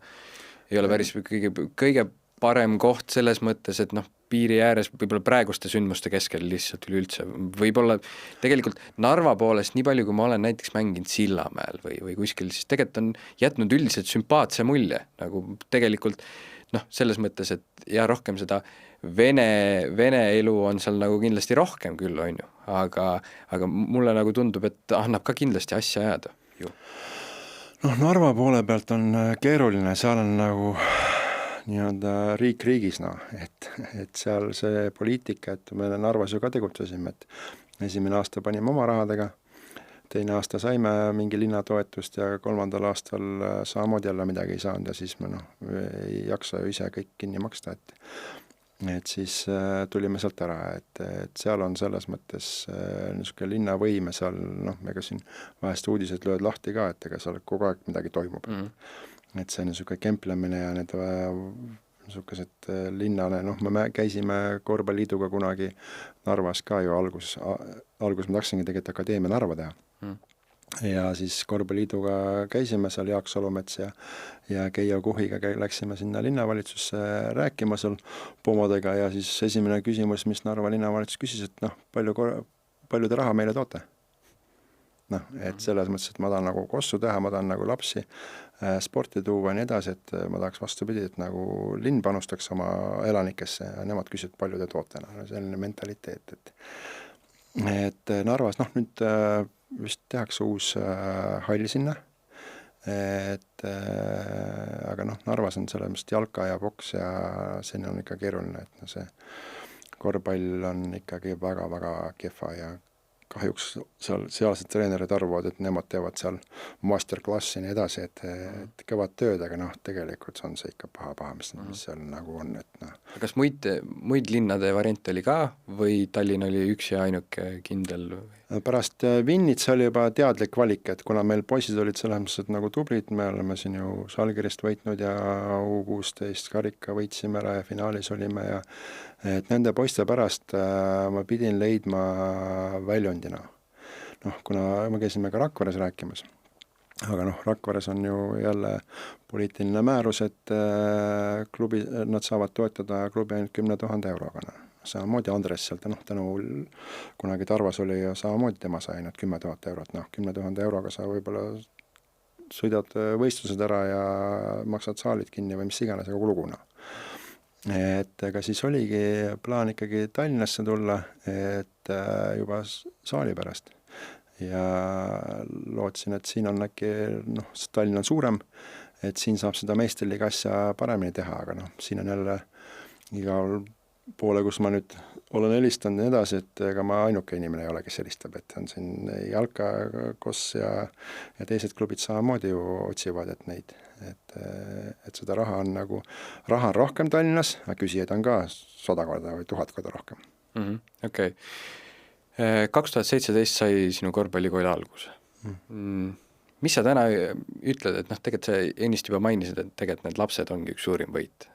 ei ole päris kõige parem koht selles mõttes, et piiri ääres võib-olla praeguste sündmuste keskel lihtsalt üleüldse. Võib-olla tegelikult Narva poolest, nii palju kui ma olen näiteks mänginud Sillamäel või kuskil, siis tegelikult on jätnud üldiselt sümpaatse mulje, nagu tegelikult selles mõttes, et rohkem seda vene elu on seal nagu kindlasti rohkem küll, on ju, aga mulle nagu tundub, et annab ka kindlasti asja ajada ju. Narva poole pealt on keeruline, seal on nagu nii-öelda riik riigis, et seal see poliitika, et me Narvas ju ka tegutsesime, et esimene aasta panime oma rahadega, teine aasta saime mingi linnatoetust ja kolmandal aastal samamoodi jälle midagi ei saanud ja siis me ei jaksa ju ise kõik kinni maksta, et siis tulime sealt ära, et seal on selles mõttes niisugune linnavõime seal, ega siin vahest uudised lööd lahti ka, et ega seal kogu aeg midagi toimub. Et see niisugune kemplemine ja need niisugused linnane, me käisime korvpalliliiduga kunagi Narvas ka ju algus ma taksingi tegelikult akadeemia Narva teha. Ja siis korvpalliliiduga käisime seal Jaak Solomets ja Keijo Kuhiga läksime sinna linnavalitsusse rääkima seal pomodega ja siis esimene küsimus, mis Narva linnavalitsus küsis, et palju te raha meile toote? Et selles mõttes, et ma tahan nagu kossu teha, ma tahan nagu lapsi sporti tuua ja nii edasi, et ma tahaks vastupidi, et nagu linn panustaks oma elanikesse ja nemad küsivad, palju te toote, selline mentaliteet, et Narvas, nüüd vist tehakse uus hall sinna, aga Narvas on selles mõttes jalka ja boks ja sinna on ikka keeruline, et see korvpall on ikkagi väga-väga kehva ja kahjuks sealsed treenerid arvavad, et nemad teevad seal masterclassi ja nii edasi, et kõvad tööd, aga tegelikult on see ikka paha, mis seal nagu on, et Kas muid linnade variante oli ka või Tallinn oli üks ja ainuke kindel? Pärast Vinnitsa oli juba teadlik valik, et kuna meil poisid olid selles mõttes nagu tublid, me oleme siin ju Salgirist võitnud ja U16 karika võitsime ära ja finaalis olime ja et nende poiste pärast ma pidin leidma väljundina. Kuna me käisime ka Rakveres rääkimas, aga Rakveres on ju jälle poliitiline määrus, et klubi, nad saavad toetada klubi ainult 10 000 euroga. Samamoodi Andres sealt, tänu kunagi Tarvas oli ja samamoodi tema sai ainult 10 000 eurot. 10 000 euroga sa võib-olla sõidad võistlused ära ja maksad saalid kinni või mis iganes, aga kuluguna. Et ega siis oligi plaan ikkagi Tallinnasse tulla, et juba saali pärast. Ja lootsin, et siin on äkki, Tallinn on suurem, et siin saab seda meistriliiga asja paremini teha, aga siin on jälle igal poole, kus ma nüüd olen helistanud ja edasi, et ega ma ainuke inimene ei ole, kes helistab, et on siin Jalka, Koss ja teised klubid samamoodi ju otsivad, et neid, et seda raha on rohkem Tallinnas, aga küsijaid on ka 100 korda või 1000 korda rohkem. Okei. 2017 sai sinu korvpallikooli alguse. mis sa täna ütled, et noh, tegelikult sa ennist juba mainisid, et tegelikult need lapsed ongi üks suurim võit,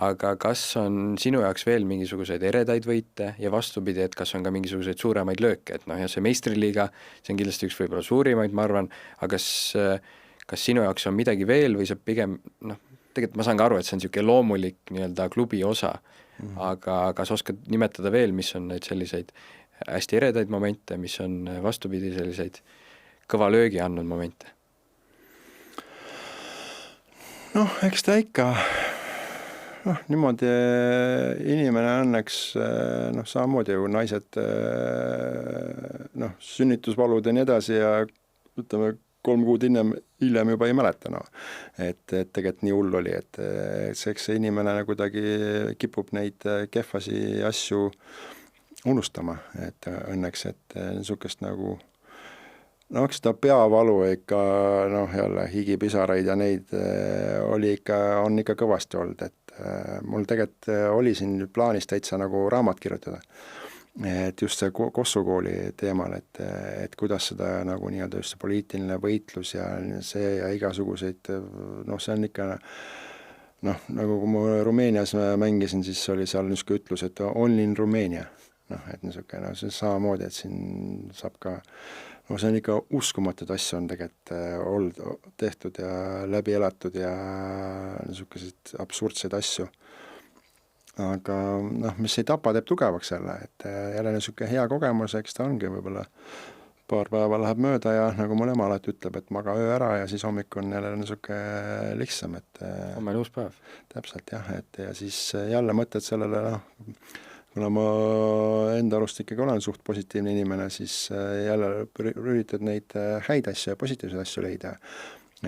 aga kas on sinu jaoks veel mingisuguseid eredaid võite ja vastupidi, et kas on ka mingisuguseid suuremaid lööke, et noh, ja see meistriliiga, see on kindlasti üks võib-olla suurimaid, ma arvan, aga kas sinu jaoks on midagi veel või sa pigem, noh, tegelikult ma saan ka aru, et see on niisugune loomulik nii-öelda klubi osa, aga kas oskad nimetada veel, mis on neid selliseid hästi eredaid momente, mis on vastupidi selliseid kõva löögi andnud momente? Noh, eks ta ikka niimoodi inimene õnneks samamoodi ju naised sünnitusvalud ja nii edasi ja ütleme 3 kuud hiljem juba ei mäleta, et tegelikult nii hull oli, et eks see inimene kuidagi kipub neid kehvasi asju unustama, et õnneks, et niisugust nagu eks ta peavalu ikka, jälle higipisaraid ja neid on ikka kõvasti olnud, et mul tegelikult oli siin plaanis täitsa nagu raamat kirjutada. Et just see Kossu kooli teemal, et kuidas seda nagu nii-öelda just see poliitiline võitlus ja see ja igasuguseid, see on ikka nagu kui ma Rumeenias mängisin, siis oli seal niisugune ütlus, et only in Rumeenia, et niisugune, see samamoodi, et siin saab ka see on ikka uskumatud asju on tegelikult olnud tehtud ja läbi elatud ja niisuguseid absurdseid asju. Aga mis ei tapa, teeb tugevaks jälle, et jälle niisugune hea kogemus, eks ta ongi võib-olla paar päeva läheb mööda ja nagu mul ema alati ütleb, et maga öö ära ja siis hommik on jälle niisugune lihtsam, et homme on uus päev. Täpselt jah, et ja siis jälle mõtled sellele, kuna ma enda arust ikkagi olen suht positiivne inimene, siis jälle üritad neid häid asju ja positiivseid asju leida,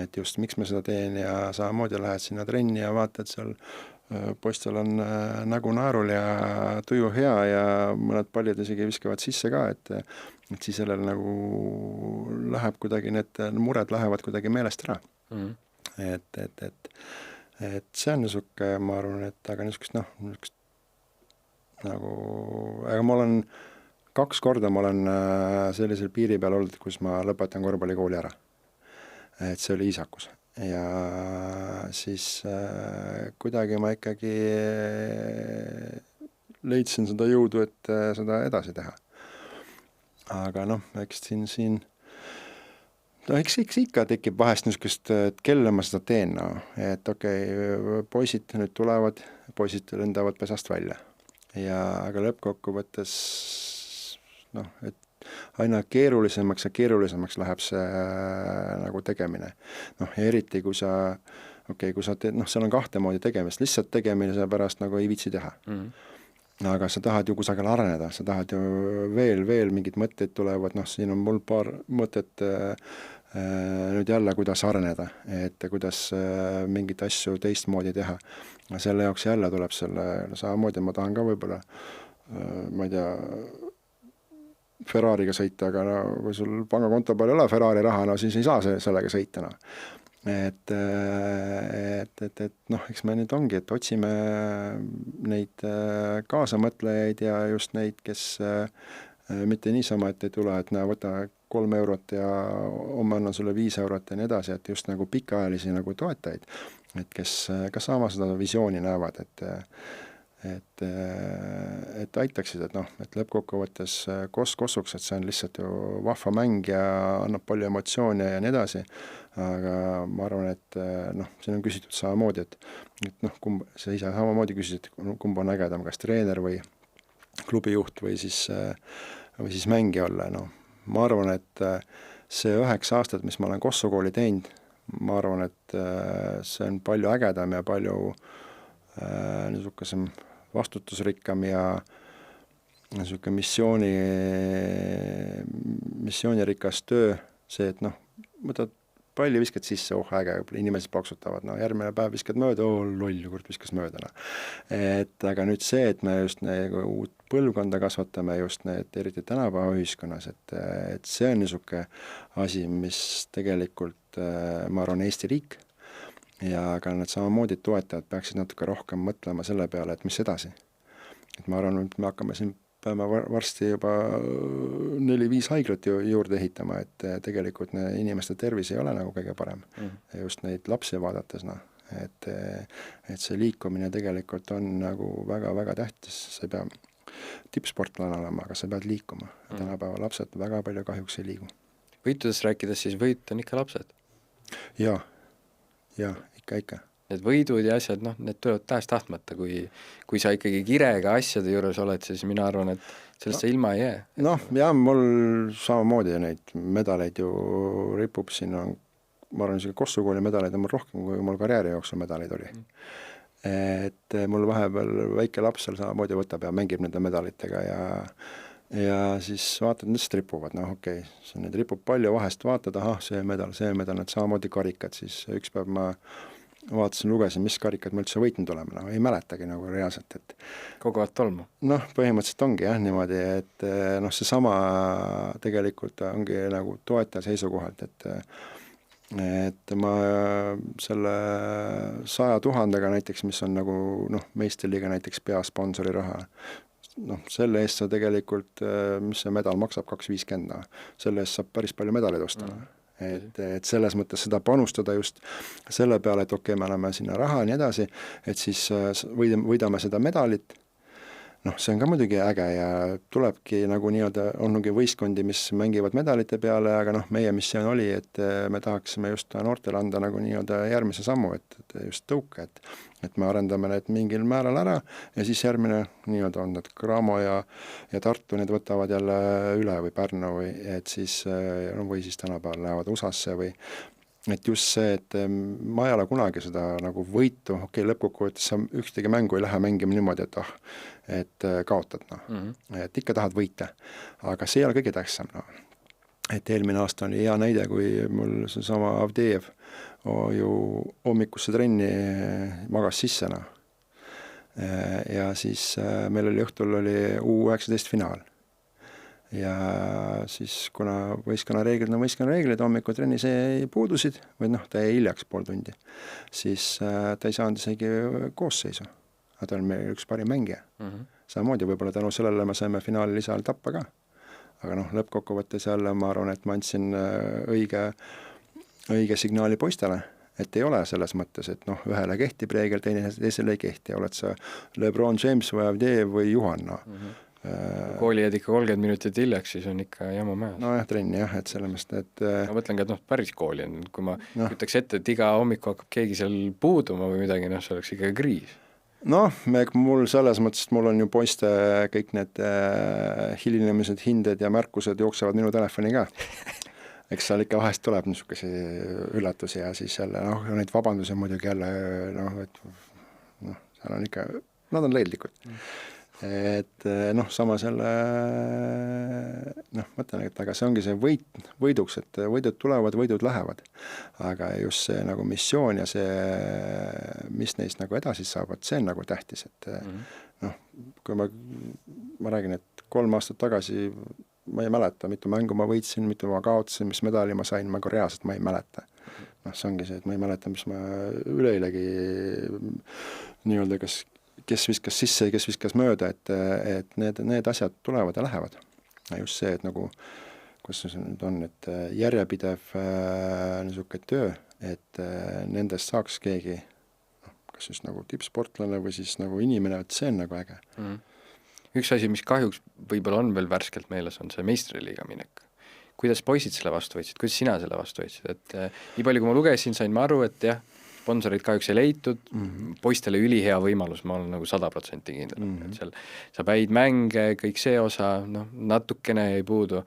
et just miks ma seda teen ja samamoodi lähed sinna trenni ja vaatad seal poistel on nägu naerul ja tuju hea ja mõned paljud isegi viskavad sisse ka, et siis sellel nagu läheb kuidagi, need mured lähevad kuidagi meelest ära. Et see on niisugune, ma arvan, et aga niisugust nagu, aga ma olen 2 korda ma olen sellisel piiri peal olnud, kus ma lõpetan korvpallikooli ära. Et see oli Iisakus. Ja siis kuidagi ma ikkagi leidsin seda jõudu, et seda edasi teha. Aga eks siin eks ikka tekib vahest niisugust, et kelle ma seda teen, et poisid nüüd tulevad, poisid lendavad pesast välja. Aga lõppkokkuvõttes et aina keerulisemaks ja keerulisemaks läheb see nagu tegemine. Ja eriti, kui sa teed, seal on 2 moodi tegemist, lihtsalt tegemine pärast nagu ei viitsi teha. Aga sa tahad ju kusagil areneda, sa tahad ju veel mingid mõtteid tulevad, siin on mul paar mõtet nüüd jälle, kuidas areneda, et kuidas mingit asju teistmoodi teha. Selle jaoks jälle tuleb samamoodi, ma tahan ka võib-olla, ma ei tea, Ferrariga sõita, aga kui sul pangakonto peal ei ole Ferrari raha, siis ei saa sellega sõita. Et eks me nüüd ongi, et otsime neid kaasamõtlejaid ja just neid, kes mitte niisama, et ei tule, et võta 3 eurot ja homme annan sulle 5 eurot ja nii edasi, et just nagu pikaajalisi nagu toetajaid, et kes ka sama seda visiooni näevad, et aitaksid, et lõppkokkuvõttes Kossuks, et see on lihtsalt ju vahva mäng ja annab palju emotsioone ja nii edasi, aga ma arvan, et siin on küsitud samamoodi, et kumb, sa ise samamoodi küsisid, kumb on ägedam, kas treener või klubijuht või siis mängija olla, ma arvan, et see 9 aastat, mis ma olen Kossu kooli teinud, ma arvan, et see on palju ägedam ja palju niisugusem vastutusrikkam ja niisugune missioonirikas töö, see, et võtad palli, viskad sisse, äge, inimesed plaksutavad, järgmine päev viskad mööda, loll, kord viskas mööda. Et aga nüüd see, et me just uut põlvkonda kasvatame just need, eriti tänapäeva ühiskonnas, et see on niisugune asi, mis tegelikult, ma arvan, Eesti riik, ja ka need samamoodi toetajad peaksid natuke rohkem mõtlema selle peale, et mis edasi. Et ma arvan, et me hakkame siin peame varsti juba 4-5 haiglat juurde ehitama, et tegelikult inimeste tervis ei ole nagu kõige parem. Just neid lapsi vaadates, noh, et see liikumine tegelikult on nagu väga-väga tähtis, see peab tippsportlane olema, aga sa pead liikuma. Tänapäeva lapsed väga palju kahjuks ei liigu. Võitudest rääkides, siis võit on ikka lapsed. Ja, ikka. Need võidud ja asjad, noh, need tulevad tähest tahtmata, kui sa ikkagi kirega asjade juures oled, siis mina arvan, et sellest sa ilma ei jää. Noh, jah, mul samamoodi neid medaleid ju ripub siin, ma arvan, Kossu kooli medaleid on mul rohkem, kui mul karjääri jooksul medaleid oli. Et mul vahepeal väike laps seal samamoodi võtab ja mängib nende medalitega ja siis vaatad, need ripuvad, noh okei, see neid ripub palju, vahest vaatad, see medal, need samamoodi karikad, siis üks päev ma vaatasin, lugesin, mis karikad ma üldse võitnud olema, no ei mäletagi nagu reaalselt, et koguvad tolmu. Noh, põhimõtteliselt ongi jah niimoodi, et noh, see sama tegelikult ongi nagu toetaja seisukohalt, et ma selle 100 000-ga näiteks, mis on nagu noh, meistriliiga näiteks peasponsori raha, noh, selle eest sa tegelikult, mis see medal maksab, 250, selle eest saab päris palju medaleid osta. Et selles mõttes seda panustada just selle peale, et okei, me oleme sinna raha ja nii edasi, et siis võidame seda medalit, noh, see on ka muidugi äge ja tulebki nagu nii-öelda, ongi võistkondi, mis mängivad medalite peale, aga noh, meie missioon oli, et me tahaksime just noortele anda nagu nii-öelda järgmise sammu, et just tõuke, et me arendame need mingil määral ära ja siis järgmine nii-öelda on need Cramo ja Tartu, need võtavad jälle üle või Pärnu või et siis, või siis tänapäeval lähevad USA-sse või et just see, et ma ei ole kunagi seda nagu võitu, okei, lõppkokkuvõttes sa ühtegi mängu ei lähe mängima niimoodi, et kaotad, noh. Et ikka tahad võita, aga see ei ole kõige tähtsam, noh. Et eelmine aasta oli hea näide, kui mul see sama Avdejev ju hommikusse trenni magas sisse, noh. Ja siis meil oli õhtul oli U19 finaal. Ja siis kuna võistkonna reeglid hommikul trenni see puudusid, või noh, ta jäi hiljaks pool tundi, siis ta ei saanud isegi koosseisu. Aga ta on meil üks parim mängija. Samamoodi võib-olla tänu sellele me saime finaali lisal tappa ka. Aga noh, lõppkokkuvõttes jälle ma arvan, et ma andsin õige signaali poistele, et ei ole selles mõttes, et noh, ühele kehtib reegel, teisele ei kehti. Oled sa LeBron James või Avdejev või Juhan, noh. Kooli jääd ikka 30 minutit hiljaks, siis on ikka jama mäes. No jah, trenni jah, et selles mõttes, et ma mõtlengi, et noh, päris kooli on, kui ma ütleks ette, et iga hommiku hakkab keegi seal puuduma või midagi, noh, see oleks ikka kriis. Noh, mul selles mõttes, et mul on ju poiste kõik need hilinemised, hinded ja märkused jooksevad minu telefoni ka. Eks seal ikka vahest tuleb niisuguse üllatusi ja siis jälle, noh, neid vabandusi muidugi jälle, noh, et noh, seal on ikka, nad on leidlikud. Et noh, sama selle noh, mõtlen, et aga see ongi see võiduks, et võidud tulevad, võidud lähevad, aga just see nagu missioon ja see, mis neist nagu edasi saavad, see on nagu tähtis, et noh, kui ma räägin, et 3 aastat tagasi ma ei mäleta, mitu mängu ma võitsin, mitu ma kaotasin, mis medali ma sain, ma reaalselt ma ei mäleta. Noh, see ongi see, et ma ei mäleta, mis ma üleilegi nii-öelda kes viskas sisse ja kes viskas mööda, et need asjad tulevad ja lähevad. Ja just see, et nagu, kus see nüüd on, et järjepidev niisugune töö, et nendest saaks keegi, kas siis nagu tippsportlane või siis nagu inimene, et see on nagu äge. Üks asi, mis kahjuks võib-olla on veel värskelt meeles, on see meistriliiga minek. Kuidas poisid selle vastu võtsid, kuidas sina selle vastu võtsid, et nii palju kui ma lugesin, sain ma aru, et jah, sponsorid kahjuks ei leitud, poistele ülihea võimalus, ma olen nagu 100% kindel, et seal saab häid mänge, kõik see osa, noh, natukene ei puudu.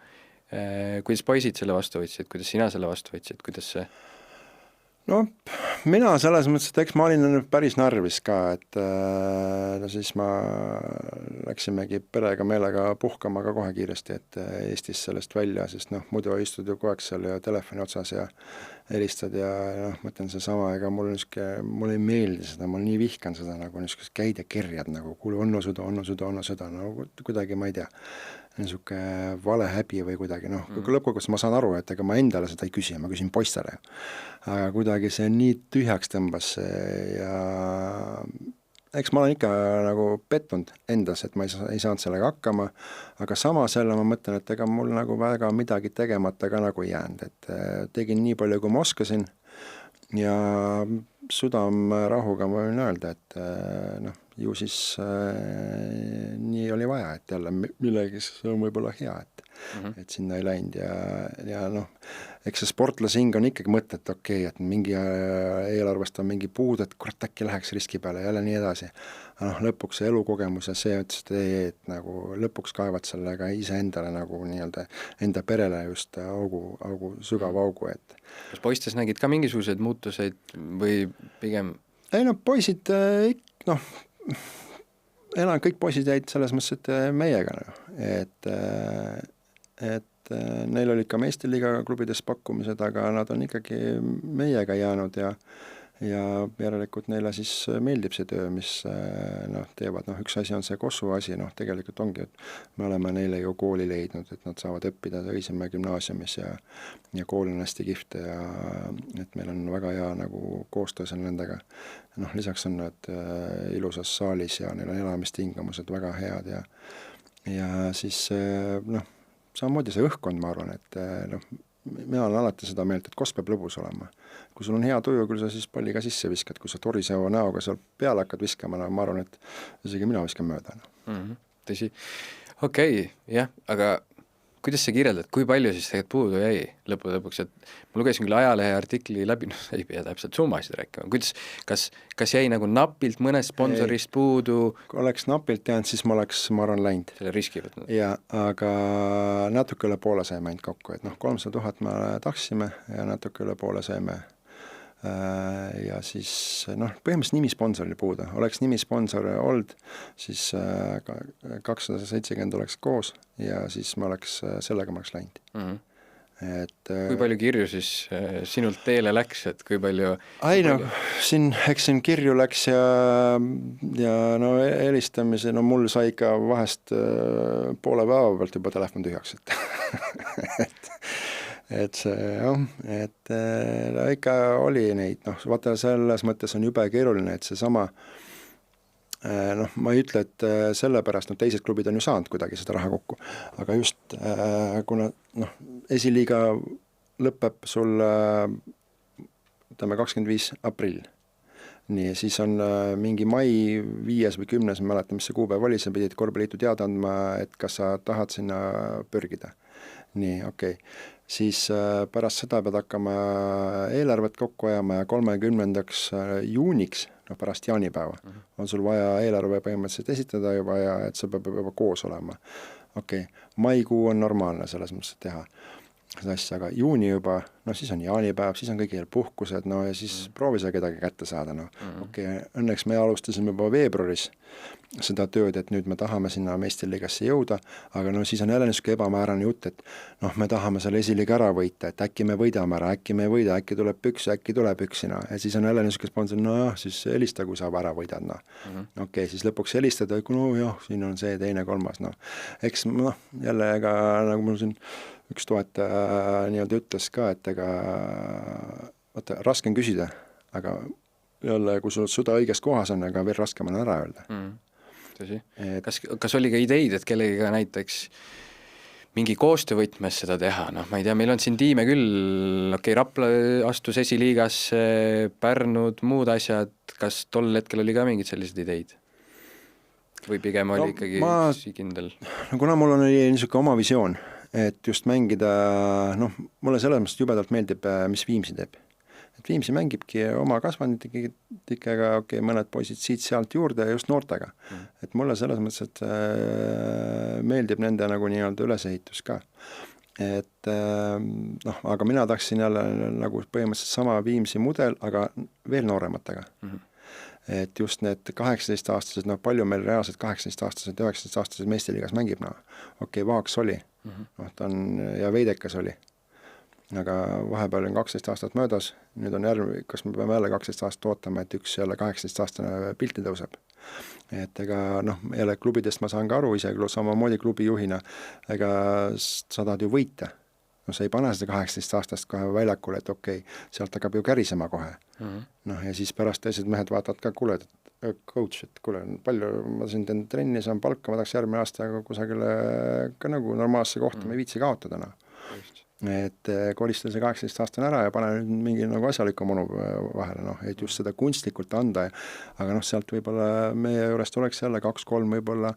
Kuidas poisid selle vastu võtsid, kuidas sina selle vastu võtsid, kuidas see? No, mina selles mõttes, et eks ma olin päris närvis ka, et siis ma läksimegi perega meelega puhkama ka kohe kiiresti, et Eestis sellest välja, sest noh, muidu istud ju kogu aeg seal ja telefoni otsas ja helistad ja noh, mõtlen see sama, ega mul ei meeldi seda, mul nii vihkan seda nagu niisugust käid ja kerjad nagu, kuule, on sõda, no kuidagi ma ei tea, niisugune vale häbi või kuidagi, noh, lõppkokkuvõttes ma saan aru, et ega ma endale seda ei küsi, ma küsin poistele. Aga kuidagi see nii tühjaks tõmbas ja eks ma olen ikka nagu pettunud endas, et ma ei saanud sellega hakkama, aga samas jälle ma mõtlen, et ega mul nagu väga midagi tegemata ka nagu ei jäänud, et tegin nii palju, kui ma oskasin ja südamrahuga ma võin öelda, et noh, ju siis nii oli vaja, et jälle millegi see on võib-olla hea, et sinna ei läinud ja noh, eks see sportlase hing on ikkagi mõte, et okei, et mingi eelarvest on mingi puud, et kurat äkki läheks riski peale jälle nii edasi. Aga noh, lõpuks see elukogemus ja see ütles, et nagu lõpuks kaevad sellega iseendale nagu nii-öelda enda perele just sügava augu, et kas poistes nägid ka mingisuguseid muutuseid või pigem? Ei no poisid, noh, enam kõik poisid jäid selles mõttes, et meiega, et neil olid ka meesteliiga klubides pakkumised, aga nad on ikkagi meiega jäänud ja järelikult neile siis meeldib see töö, mis noh, teevad, noh, üks asi on see Kossu asi, noh, tegelikult ongi, et me oleme neile ju kooli leidnud, et nad saavad õppida Õisimäe gümnaasiumis ja kool on hästi kihvt ja et meil on väga hea nagu koostöös on nendega. Noh, lisaks on nad ilusas saalis ja neil on elamistingimused väga head ja siis noh, samamoodi see õhkkond, ma arvan, et noh, mina olen alati seda meelt, et kost peab lõbus olema. Kui sul on hea tuju, küll sa siis palli ka sisse viskad, kui sa toriseva näoga seal peale hakkad viskama, no ma arvan, et isegi mina viskan mööda. Tõsi. Okei, jah, aga kuidas sa kirjeldad, kui palju siis tegelikult puudu jäi lõpuks, et ma lugesin küll ajalehe artikli läbi, noh, ei pea täpselt summasid rääkima, kuidas, kas jäi nagu napilt mõnest sponsorist puudu? Kui oleks napilt jäänud, siis ma oleks, ma arvan, läinud. Selle riski võtnud? Ja, aga natuke üle poole saime ainult kokku, et noh, 300 000 me tahtsime ja natuke üle poole saime ja siis noh, põhimõtteliselt nimisponsor oli puudu, oleks nimisponsor olnud, siis 270 oleks koos ja siis sellega ma oleks läinud. Et, kui palju kirju siis sinult teele läks, et kui palju? Eks siin kirju läks ja no helistamise, no mul sai ikka vahest poole päeva pealt juba telefon tühjaks, et see jah, et ikka oli neid, noh, vaata selles mõttes on jube keeruline, et see sama noh, ma ei ütle, et sellepärast, teised klubid on ju saanud kuidagi seda raha kokku, aga just kuna noh, esiliiga lõpeb sul ütleme 25 aprill, nii, siis on mingi mai 5. või 10. ma mäletan, mis see kuupäev oli, sa pidid korvpalliliitu teada andma, et kas sa tahad sinna pürgida. Nii, okei. Siis pärast seda pead hakkama eelarvet kokku ajama ja 30. juuniks, noh pärast jaanipäeva, on sul vaja eelarve põhimõtteliselt esitada juba ja et see peab juba koos olema. Okei, maikuu on normaalne selles mõttes teha seda asja, aga juuni juba, no siis on jaanipäev, siis on kõigil puhkused, no ja siis proovi sa kedagi kätte saada, no okei, õnneks me alustasime juba veebruaris seda tööd, et nüüd me tahame sinna meesteriigasse jõuda, aga no siis on jälle niisugune ebamäärane jutt, et noh, me tahame selle esiliiga ära võita, et äkki me võidame ära, äkki me ei võida, äkki tuleb üksina ja siis on jälle niisugune sponsor, no jah, siis helista, kui sa ära võidad, noh. Okei, siis lõpuks helistada, no jah, siin on see teine, kolmas, noh. Eks noh, jälle ega nagu mul siin üks toetaja nii-öelda ütles ka, et ega vaata, raske on küsida, aga jälle, kui sul süda õiges kohas on, aga veel raskem on ära öelda. Tõsi. Kas oli ka ideid, et kellegiga näiteks mingi koostöövõtmes seda teha? Noh, ma ei tea, meil on siin tiime küll, Rapla astus esiliigasse, Pärnud, muud asjad, kas tol hetkel oli ka mingid sellised ideid? Või pigem oli ikkagi kindel? No kuna mul on niisugune oma visioon, et just mängida, noh, mulle selles mõttes jubedalt meeldib, mis Viimsi teeb. Et Viimsi mängibki oma kasvanditikega, mõned poisid siit-sealt juurde ja just noortega. Et mulle selles mõttes, et meeldib nende nagu nii-öelda ülesehitus ka. Et noh, aga mina tahtsin jälle nagu põhimõtteliselt sama Viimsi mudel, aga veel noorematega. Et just need 18-aastased, no palju meil reaalselt 18-aastased, 19-aastased meesteriigas mängib, no okei, Vaaks oli, noh, ta on ja Veidekas oli, aga vahepeal on 12 aastat möödas, nüüd on kas me peame jälle 12 aastat ootama, et üks jälle 18-aastane pilti tõuseb. Et ega noh, jälle klubidest ma saan ka aru ise, samamoodi klubijuhina, ega sa tahad ju võita. No sa ei pane seda 18 aastast kohe väljakule, et okei, sealt hakkab ju kärisema kohe. Noh, ja siis pärast teised mehed vaatavad ka, kuule, coach, et kuule, palju ma siin teen trenni, saan palka, ma tahaks järgmine aasta kusagile ka nagu normaalse kohta, ma ei viitsi kaotada, noh. Et kolistada see 18-aastane ära ja pane nüüd mingi nagu asjaliku monu vahele, noh, et just seda kunstlikult anda, aga noh, sealt võib-olla meie juurest oleks jälle 2-3 võib-olla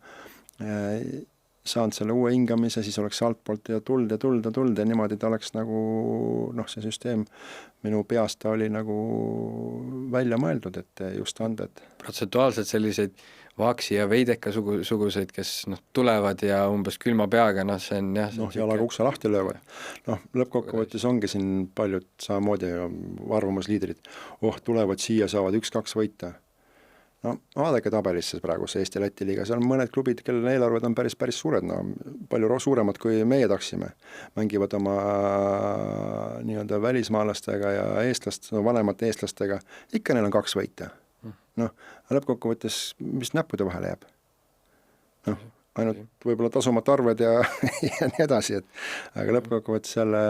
saanud selle uue hingamise, siis oleks altpoolt ja tuld ja niimoodi ta oleks nagu, noh, see süsteem minu peast ta oli nagu välja mõeldud, et just anda, et protsentuaalselt selliseid Vaaksi ja Veideka suguseid, kes noh, tulevad ja umbes külma peaga, noh, see on jah, noh, jalaga ukse lahti löövad. Noh, lõppkokkuvõttes ongi siin paljud samamoodi arvamusliidrid, tulevad siia, saavad 1-2 võita. No vaadake tabelisse praegu see Eesti-Läti liiga, seal on mõned klubid, kellel eelarved on päris suured, no palju suuremad kui meie taksime, mängivad oma nii-öelda välismaalastega ja vanemate eestlastega, ikka neil on 2 võita. Noh, lõppkokkuvõttes, mis näppude vahele jääb? Noh, ainult võib-olla tasumad arved ja nii edasi, aga lõppkokkuvõttes jälle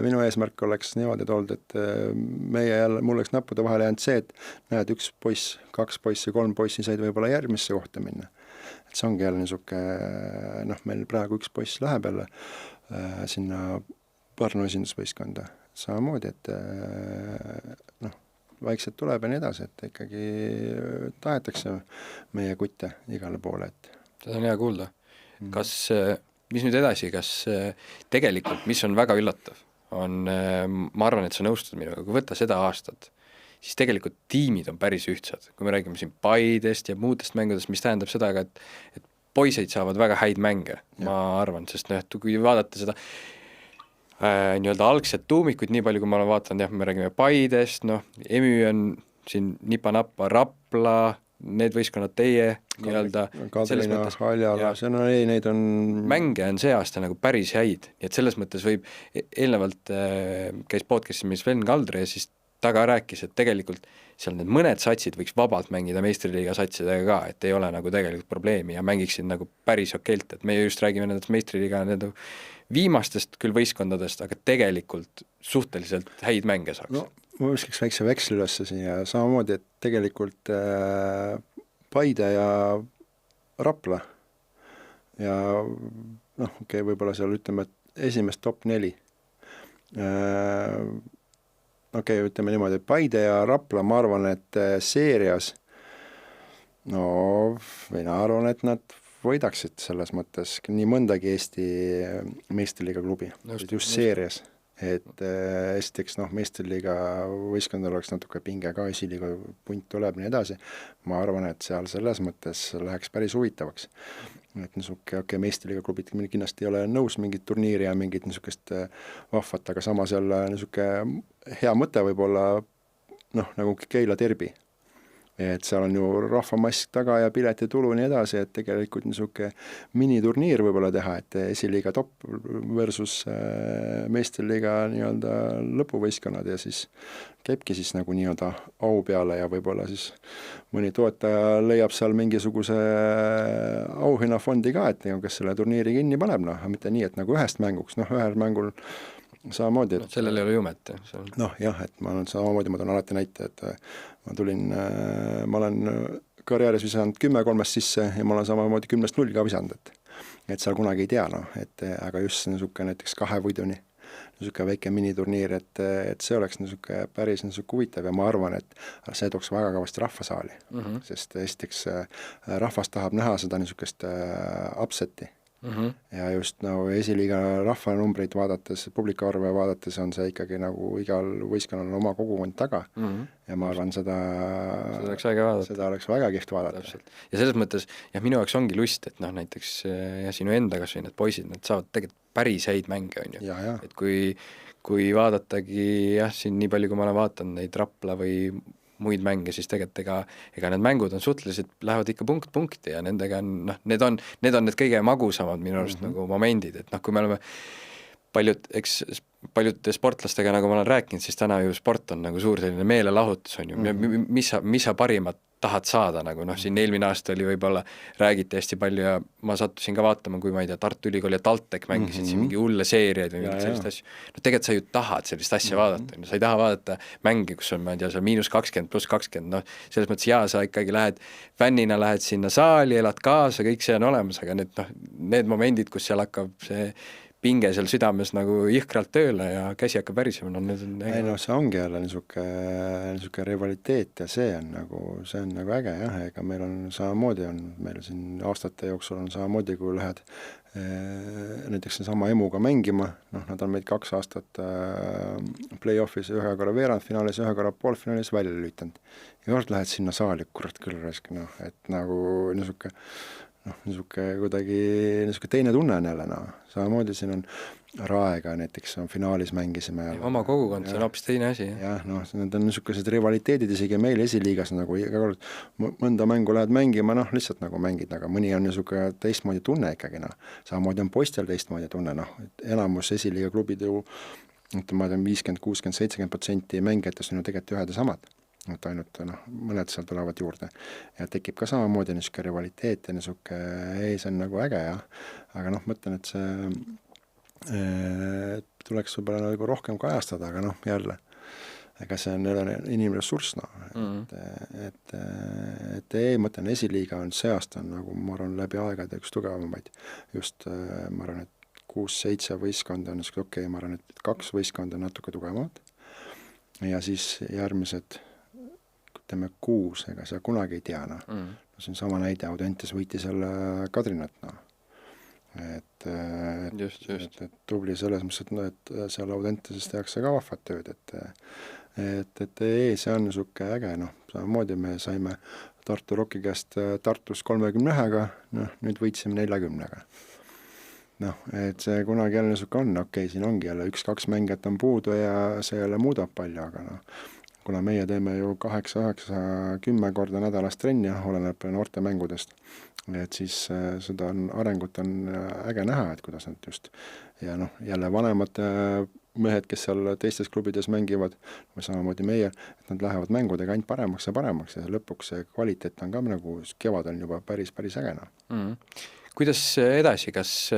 minu eesmärk oleks niimoodi told, et meie jälle, mul oleks näppude vahele jäänud see, et näed, 1 poiss, 2 poissi, 3 poissi said võib-olla järgmisse kohta minna. Et see ongi jälle niisuke, noh, meil praegu 1 poiss läheb jälle sinna Pärnu esindusvõistkonda samamoodi, et noh, vaikselt tuleb ja nii edasi, et ikkagi tahetakse meie kutte igale poole, et seda on hea kuulda. Kas, mis nüüd edasi, kas tegelikult, mis on väga üllatav, on, ma arvan, et sa nõustud minuga, kui võtta seda aastat, siis tegelikult tiimid on päris ühtsad. Kui me räägime siin Paidest ja muudest mängudest, mis tähendab seda, et poiseid saavad väga häid mänge, ma arvan, sest noh, kui vaadata seda nii-öelda algset tuumikut, nii palju kui ma olen vaatanud, jah, me räägime Paidest, noh, EMÜ on siin nipa-nappa, Rapla, need võistkonnad teie nii-öelda Kadrina, Haljala, see on, neid on mänge on see aasta nagu päris häid, nii et selles mõttes võib, eelnevalt käis podcastis meil Sven Kaldre ja siis ta ka rääkis, et tegelikult seal need mõned satsid võiks vabalt mängida meistriliiga satsidega ka, et ei ole nagu tegelikult probleemi ja mängiksid nagu päris okeilt, et me just räägime nendest meistriliiga viimastest küll võistkondadest, aga tegelikult suhteliselt häid mänge saaks. No, ma viskaks väikse veksli ülesse siia samamoodi, et tegelikult Paide ja Rapla ja noh, võib-olla seal ütleme, et esimest top 4 ütleme niimoodi, Paide ja Rapla, ma arvan, et seerias no, mina arvan, et nad võidaksid selles mõttes nii mõndagi Eesti meistriliiga klubi, just seerias, et esiteks noh, meistriliiga võistkondal oleks natuke pinge ka, esiliiga punt tuleb nii edasi, ma arvan, et seal selles mõttes läheks päris huvitavaks. Et niisuke meistriliiga klubid kindlasti ei ole nõus mingit turniiri ja mingit niisugust vahvat, aga samas jälle niisuke hea mõte võib olla noh, nagu Keila derbi. Et seal on ju rahvamask taga ja piletitulu nii edasi, et tegelikult niisuke miniturniir võib-olla teha, et esiliiga top versus meistriliiga nii-öelda lõpuvõistkonnad ja siis käibki siis nagu nii-öelda au peale ja võib-olla siis mõni toetaja leiab seal mingisuguse auhinnafondi ka, et kes selle turniiri kinni paneb, noh, mitte nii, et nagu ühest mänguks, noh, ühel mängul samamoodi, et sellel ei ole jumet. Noh jah, et ma olen samamoodi, ma toon alati näite, et ma olen karjääris visanud 10 kolmest sisse ja ma olen samamoodi 10-0 ka visanud, et seal kunagi ei tea, noh, et aga just niisugune näiteks 2 võiduni, niisugune väike miniturniir, et see oleks niisugune päris niisugune huvitav ja ma arvan, et see tooks väga kõvasti rahvasaali, sest esiteks rahvas tahab näha seda niisugust upseti. Ja just nagu esiliiga rahvanumbreid vaadates, publikuarve vaadates on see ikkagi nagu igal võistkonnal oma kogukond taga ja ma arvan, seda oleks väga kihvt vaadata. Ja selles mõttes, jah, minu jaoks ongi lust, et noh, näiteks ja sinu enda kas või need poisid, need saavad tegelikult päris häid mänge, on ju. Et kui vaadatagi, jah, siin nii palju, kui ma olen vaatanud neid Rapla või muid mänge, siis tegelikult ega need mängud on suhteliselt, lähevad ikka punkt-punkti ja nendega on, noh, need on need kõige magusamad minu arust nagu momendid, et noh, kui me oleme paljude sportlastega, nagu ma olen rääkinud, siis täna ju sport on nagu suur selline meelelahutus, on ju, mis sa parimat tahad saada nagu noh, siin eelmine aasta oli võib-olla, räägiti hästi palju ja ma sattusin ka vaatama, kui ma ei tea, Tartu Ülikool ja TalTech mängisid siin mingi hulle seeriaid või mingit sellist asju. No tegelikult sa ju tahad sellist asja vaadata, no sa ei taha vaadata mängi, kus on, ma ei tea, seal -20, +20, noh, selles mõttes sa ikkagi lähed, fännina lähed sinna saali, elad kaasa, kõik see on olemas, aga need momendid, kus seal hakkab see pinge seal südames nagu jõhkralt tööle ja käsi hakkab värisema, no need on ei noh, see ongi jälle niisugune rivaliteet ja see on nagu äge jah, ega meil on samamoodi meil siin aastate jooksul on samamoodi, kui lähed näiteks sama emuga mängima, noh, nad on meid 2 aastat play-offis ühe korra veerandfinaalis, ühe korra poolfinaalis välja lülitanud. Ja kord lähed sinna saali, kurat küll raisk, noh, et nagu niisugune kuidagi niisugune teine tunne on jälle, noh. Samamoodi siin on Raega näiteks on finaalis mängisime. Oma kogukond, see on hoopis teine asi. Jah, noh, need on niisugused rivaliteedid isegi meil esiliigas nagu iga kord mõnda mängu lähed mängima, noh, lihtsalt nagu mängid, aga mõni on niisugune teistmoodi tunne ikkagi, noh. Samamoodi on poistel teistmoodi tunne, noh, enamus esiliiga klubid ju, ma tean 50, 60, 70% mängijatest on ju tegelikult ühed ja samad. Et ainult mõned seal tulevad juurde ja tekib ka samamoodi niisugune rivaliteet ja niisugune, see on nagu äge jah, aga noh, mõtlen, et see tuleks võib-olla nagu rohkem kajastada, aga noh, jälle, ega see on inimressurss, et mõtlen, esiliiga on see aasta nagu, ma arvan, läbi aegade üks tugevamaid, just ma arvan, et 6-7 võistkonda on niisugune, ma arvan, et 2 võistkonda on natuke tugevamad ja siis järgmised ütleme 6, ega sa kunagi ei tea, noh. See on sama näide, Audentes võiti selle Kadrinat, noh. Et tubli selles mõttes, et seal Audenteses tehakse ka vahvat tööd, et see on niisugune äge, noh. Samamoodi me saime Tartu Rocki käest Tartus 31-ga, noh, nüüd võitsime 40-ga. Noh, et see kunagi jälle niisugune on, okei, siin ongi jälle 1-2 mängijat on puudu ja see jälle muudab palju, aga noh, kuna meie teeme ju 8, 9, 10 korda nädalas trenni, oleneb noorte mängudest, et siis seda arengut on äge näha, et kuidas nad just ja noh, jälle vanemad mehed, kes seal teistes klubides mängivad, või samamoodi meie, et nad lähevad mängudega ainult paremaks ja lõpuks see kvaliteet on ka nagu kevadel juba päris ägena. Kuidas edasi, kas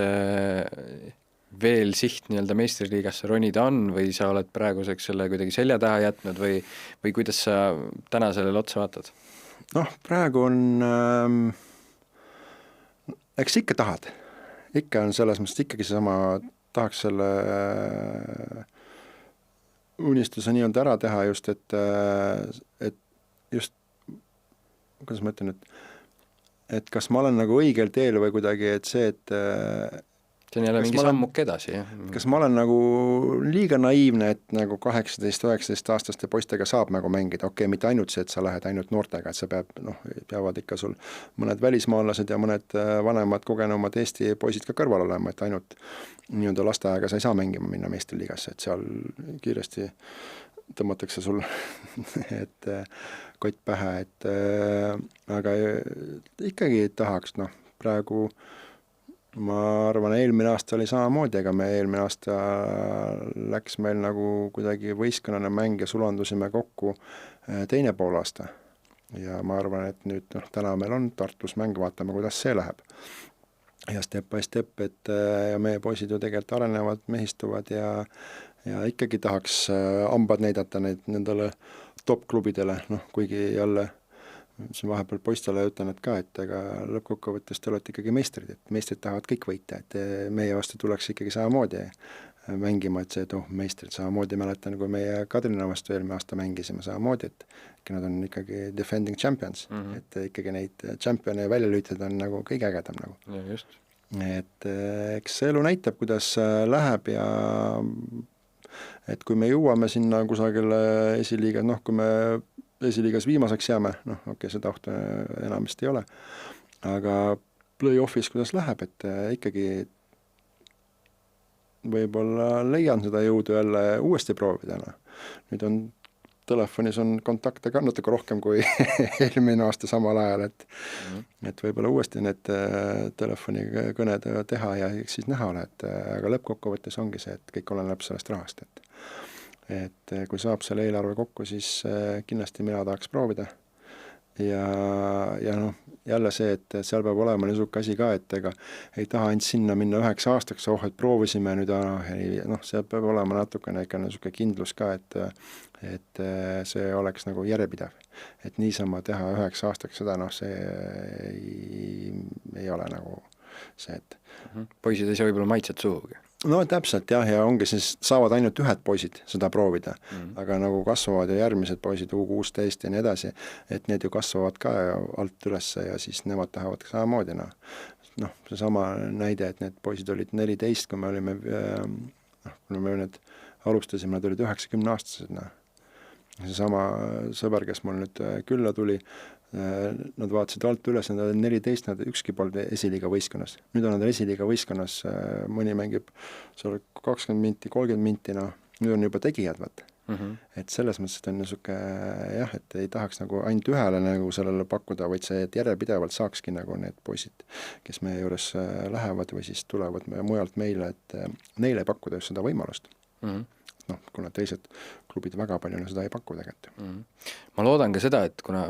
veel siht nii-öelda meistriliigasse ronida on või sa oled praeguseks selle kuidagi selja taha jätnud või kuidas sa täna sellele otsa vaatad? Noh, praegu on eks ikka tahad. Ikka on selles mõttes ikkagi seesama, tahaks selle unistuse nii-öelda ära teha just, et just, kuidas ma ütlen, et kas ma olen nagu õigel teel või kuidagi, et see, et see on jälle mingi sammuk edasi, jah. Kas ma olen nagu liiga naiivne, et nagu 18-19 aastaste poistega saab nagu mängida, okei, mitte ainult see, et sa lähed ainult noortega, et sa peavad ikka sul mõned välismaalased ja mõned vanemad kogenumad Eesti poisid ka kõrval olema, et ainult nii-öelda lasteaega sa ei saa mängima minna meistriliigasse, et seal kiiresti tõmmatakse sul et kott pähe, et aga ikkagi tahaks, noh, praegu ma arvan, eelmine aasta oli samamoodi, ega me eelmine aasta läks meil nagu kuidagi võistkonnane mäng ja sulandusime kokku teine poolaasta. Ja ma arvan, et nüüd täna meil on Tartus mäng, vaatame, kuidas see läheb. Ja step by step, et ja meie poisid ju tegelikult arenevad, mehistuvad ja ikkagi tahaks ambad näidata nendele top-klubidele, noh, kuigi jälle siin vahepeal poistele ütlen, et ka, et ega lõppkokkuvõttes te olete ikkagi meistrid, et meistrid tahavad kõik võita, et meie vastu tuleks ikkagi samamoodi mängima, et see, et meistrid samamoodi mäletan, kui meie Kadrina vastu eelmine aasta mängisime samamoodi, et nad on ikkagi defending champions, et ikkagi neid champione välja lüütada on nagu kõige ägedam nagu. Ja just. Et eks see elu näitab, kuidas läheb ja et kui me jõuame sinna kusagile esiliiga, noh, kui me esiliigas viimaseks jääme, noh, okei, seda ohtu enamist ei ole, aga play-offis kuidas läheb, et ikkagi võib-olla leian seda jõudu jälle uuesti proovida. Nüüd on telefonis on kontakte ka natuke rohkem kui eelmine aasta samal ajal, et võib-olla uuesti need telefonikõned teha ja siis näha ole, aga lõppkokkuvõttes ongi see, et kõik oleneb sellest rahast, et kui saab selle eelarve kokku, siis kindlasti mina tahaks proovida ja noh, jälle see, et seal peab olema niisugune asi ka, et ega ei taha ainult sinna minna 9 aastaks, et proovisime nüüd, noh, see peab olema natukene ikka niisugune kindlus ka, et see oleks nagu järjepidev. Et niisama teha 9 aastaks seda, noh, see ei ole nagu see, et Poisid ei saa võib-olla maitset suhugi. no täpselt jah, ja ongi siis, saavad ainult ühed poisid seda proovida, aga nagu kasvavad ju järgmised poisid, U16 ja nii edasi, et need ju kasvavad ka alt ülesse ja siis nemad tahavad samamoodi, noh, seesama näide, et need poisid olid 14, kui me olime, kui me need alustasime, nad olid 90-aastased, noh. Seesama sõber, kes mul nüüd külla tuli, nad vaatasid alt üles, nad olid 14, nad ükski polnud esiliiga võistkonnas. Nüüd on nad esiliiga võistkonnas, mõni mängib seal 20 minti, 30 minti, noh, nüüd on juba tegijad, vaata. Et selles mõttes, et on niisugune jah, et ei tahaks nagu ainult ühele nagu sellele pakkuda, vaid see, et järjepidevalt saakski nagu need poisid, kes meie juures lähevad või siis tulevad mujalt meile, et neile pakkuda just seda võimalust. Noh, kuna teised klubid väga palju seda ei paku tegelikult. Ma loodan ka seda, et kuna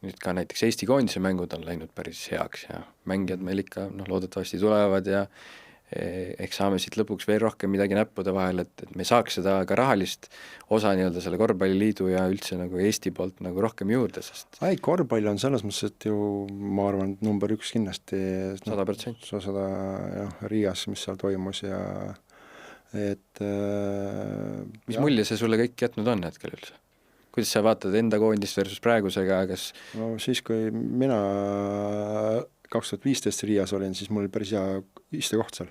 nüüd ka näiteks Eesti koondise mängud on läinud päris heaks ja mängijad meil ikka loodetavasti tulevad ja eks saame siit lõpuks veel rohkem midagi näppude vahel, et me saaks seda ka rahalist osa nii-öelda selle korvpalliliidu ja üldse nagu Eesti poolt nagu rohkem juurde, sest korvpall on selles mõttes, et ju ma arvan, et number 1 kindlasti 100%. Seda jah, Riias, mis seal toimus ja et mis mulje see sulle kõik jätnud on hetkel üldse? Kuidas sa vaatad enda koondist versus praegusega, kas no siis, kui mina 2015 Riias olin, siis mul oli päris hea istekoht seal.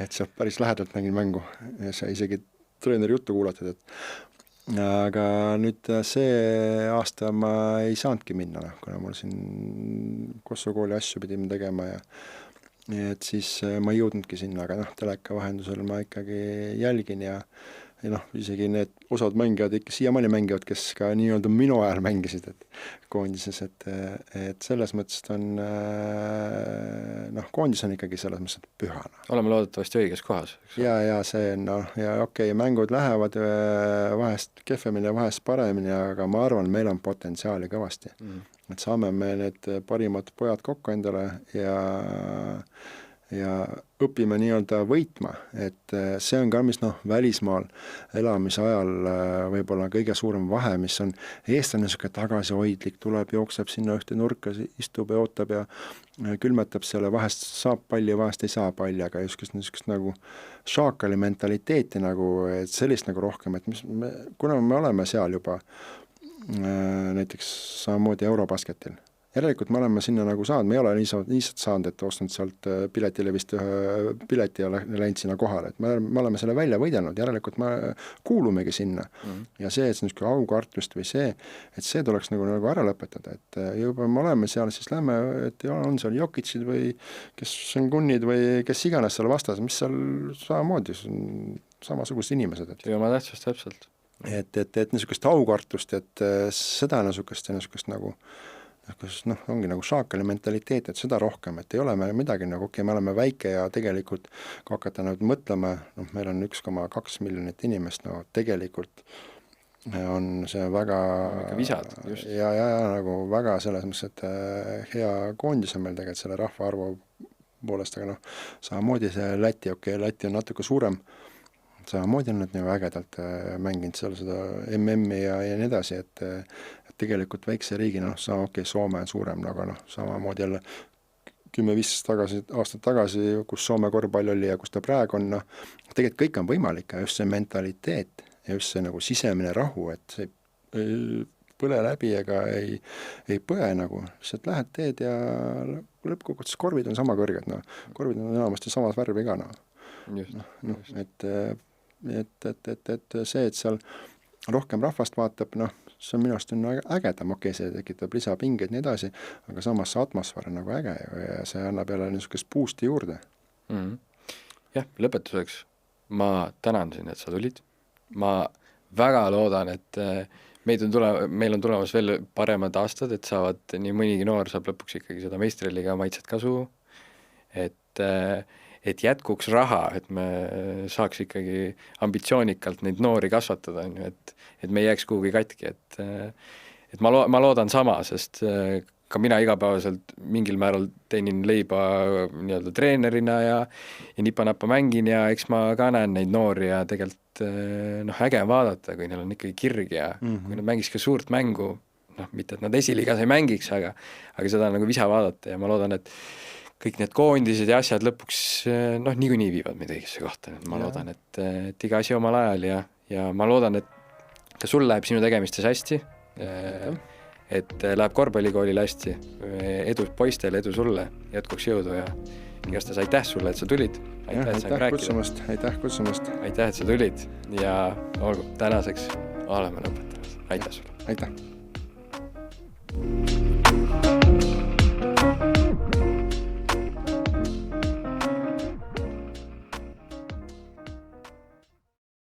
Et seal päris lähedalt nägin mängu ja sai isegi treeneri juttu kuulatud, et aga nüüd see aasta ma ei saanudki minna, kuna mul siin Kosovo kooli asju pidime tegema ja et siis ma ei jõudnudki sinna, aga noh, teleka vahendusel ma ikkagi jälgin ja noh, isegi need osad mängijad ikka siiamaani mängivad, kes ka nii-öelda minu ajal mängisid, et koondises, et selles mõttes on noh, koondis on ikkagi selles mõttes pühana. oleme loodetavasti õiges kohas? Ja see noh, ja okei, mängud lähevad vahest kehvemini ja vahest paremini, aga ma arvan, meil on potentsiaali kõvasti. Et saame me need parimad pojad kokku endale ja õpime nii-öelda võitma, et see on ka, mis noh, välismaal elamise ajal võib-olla kõige suurem vahe, mis on eestlane niisugune tagasihoidlik, tuleb, jookseb sinna ühte nurka, istub ja ootab ja külmetab selle, vahest saab palli, vahest ei saa palli, aga niisugust nagu šaakali mentaliteeti nagu, et sellist nagu rohkem, et kuna me oleme seal juba näiteks samamoodi Eurobasketil, järelikult me oleme sinna nagu saanud, me ei ole niisalt saanud, et ostnud sealt piletile vist ühe pileti ja läinud sinna kohale, et me oleme selle välja võidelnud, järelikult me kuulumegi sinna. Ja see, et see niisugune aukartust või see, et see tuleks nagu ära lõpetada, et juba me oleme seal, siis lähme, et on seal Jokitsid või kes on Gunnid või kes iganes seal vastas, mis seal samamoodi samasugused inimesed. Või oma tähtsust täpselt. Et niisugust aukartust, et seda niisugust nagu noh, ongi nagu šaakali mentaliteet, et seda rohkem, et ei ole meil midagi nagu, okei, me oleme väike ja tegelikult kui hakata nüüd mõtlema, noh, meil on 1,2 miljonit inimest, no tegelikult on see väga visad, just. Ja nagu väga selles mõttes, et hea koondis on meil tegelikult selle rahvaarvu poolest, aga noh, samamoodi see Läti, Läti on natuke suurem, samamoodi on nad nagu ägedalt mänginud seal seda MM-i ja nii edasi, et tegelikult väikse riigina, Soome on suurem, aga noh, samamoodi jälle 10-15 aastat tagasi, kus Soome korvpall oli ja kus ta praegu on, noh, tegelikult kõik on võimalik ja just see mentaliteet ja just see nagu sisemine rahu, et see põle läbi ega ei põe nagu, lihtsalt lähed teed ja lõppkokkuvõttes korvid on sama kõrged, noh, korvid on enamasti samas värvi ka, et see, et seal rohkem rahvast vaatab, noh, see on minu arust on ägedam, okei, see tekitab lisapingeid nii edasi, aga samas see atmosfäär on nagu äge ja see annab jälle niisugust boost'i juurde. Jah, lõpetuseks ma tänan sind, et sa tulid. Ma väga loodan, et meil on tulemas veel paremad aastad, et saavad nii mõnigi noor saab lõpuks ikkagi seda meistriliiga maitset kasu, et jätkuks raha, et me saaks ikkagi ambitsioonikalt neid noori kasvatada, et me ei jääks kuhugi katki, et ma loodan sama, sest ka mina igapäevaselt mingil määral teenin leiba nii-öelda treenerina ja nipa-napa mängin ja eks ma ka näen neid noori ja tegelikult äge on vaadata, kui neil on ikkagi kirg ja kui nad mängiks ka suurt mängu, mitte et nad esiliigas ei mängiks, aga seda on nagu visa vaadata ja ma loodan, et kõik need koondised ja asjad lõpuks niikuinii viivad meid õigesse kohta. Ma loodan, et iga asi omal ajal ja ma loodan, et ka sul läheb sinu tegemistes hästi, et läheb korvpallikoolil hästi, edu poistele, edu sulle, jätkuks jõudu ja igastahes aitäh sulle, et sa tulid. Aitäh kutsumast. Aitäh, et sa tulid ja olgu, tänaseks oleme lõpetamas. Aitäh sulle. Aitäh.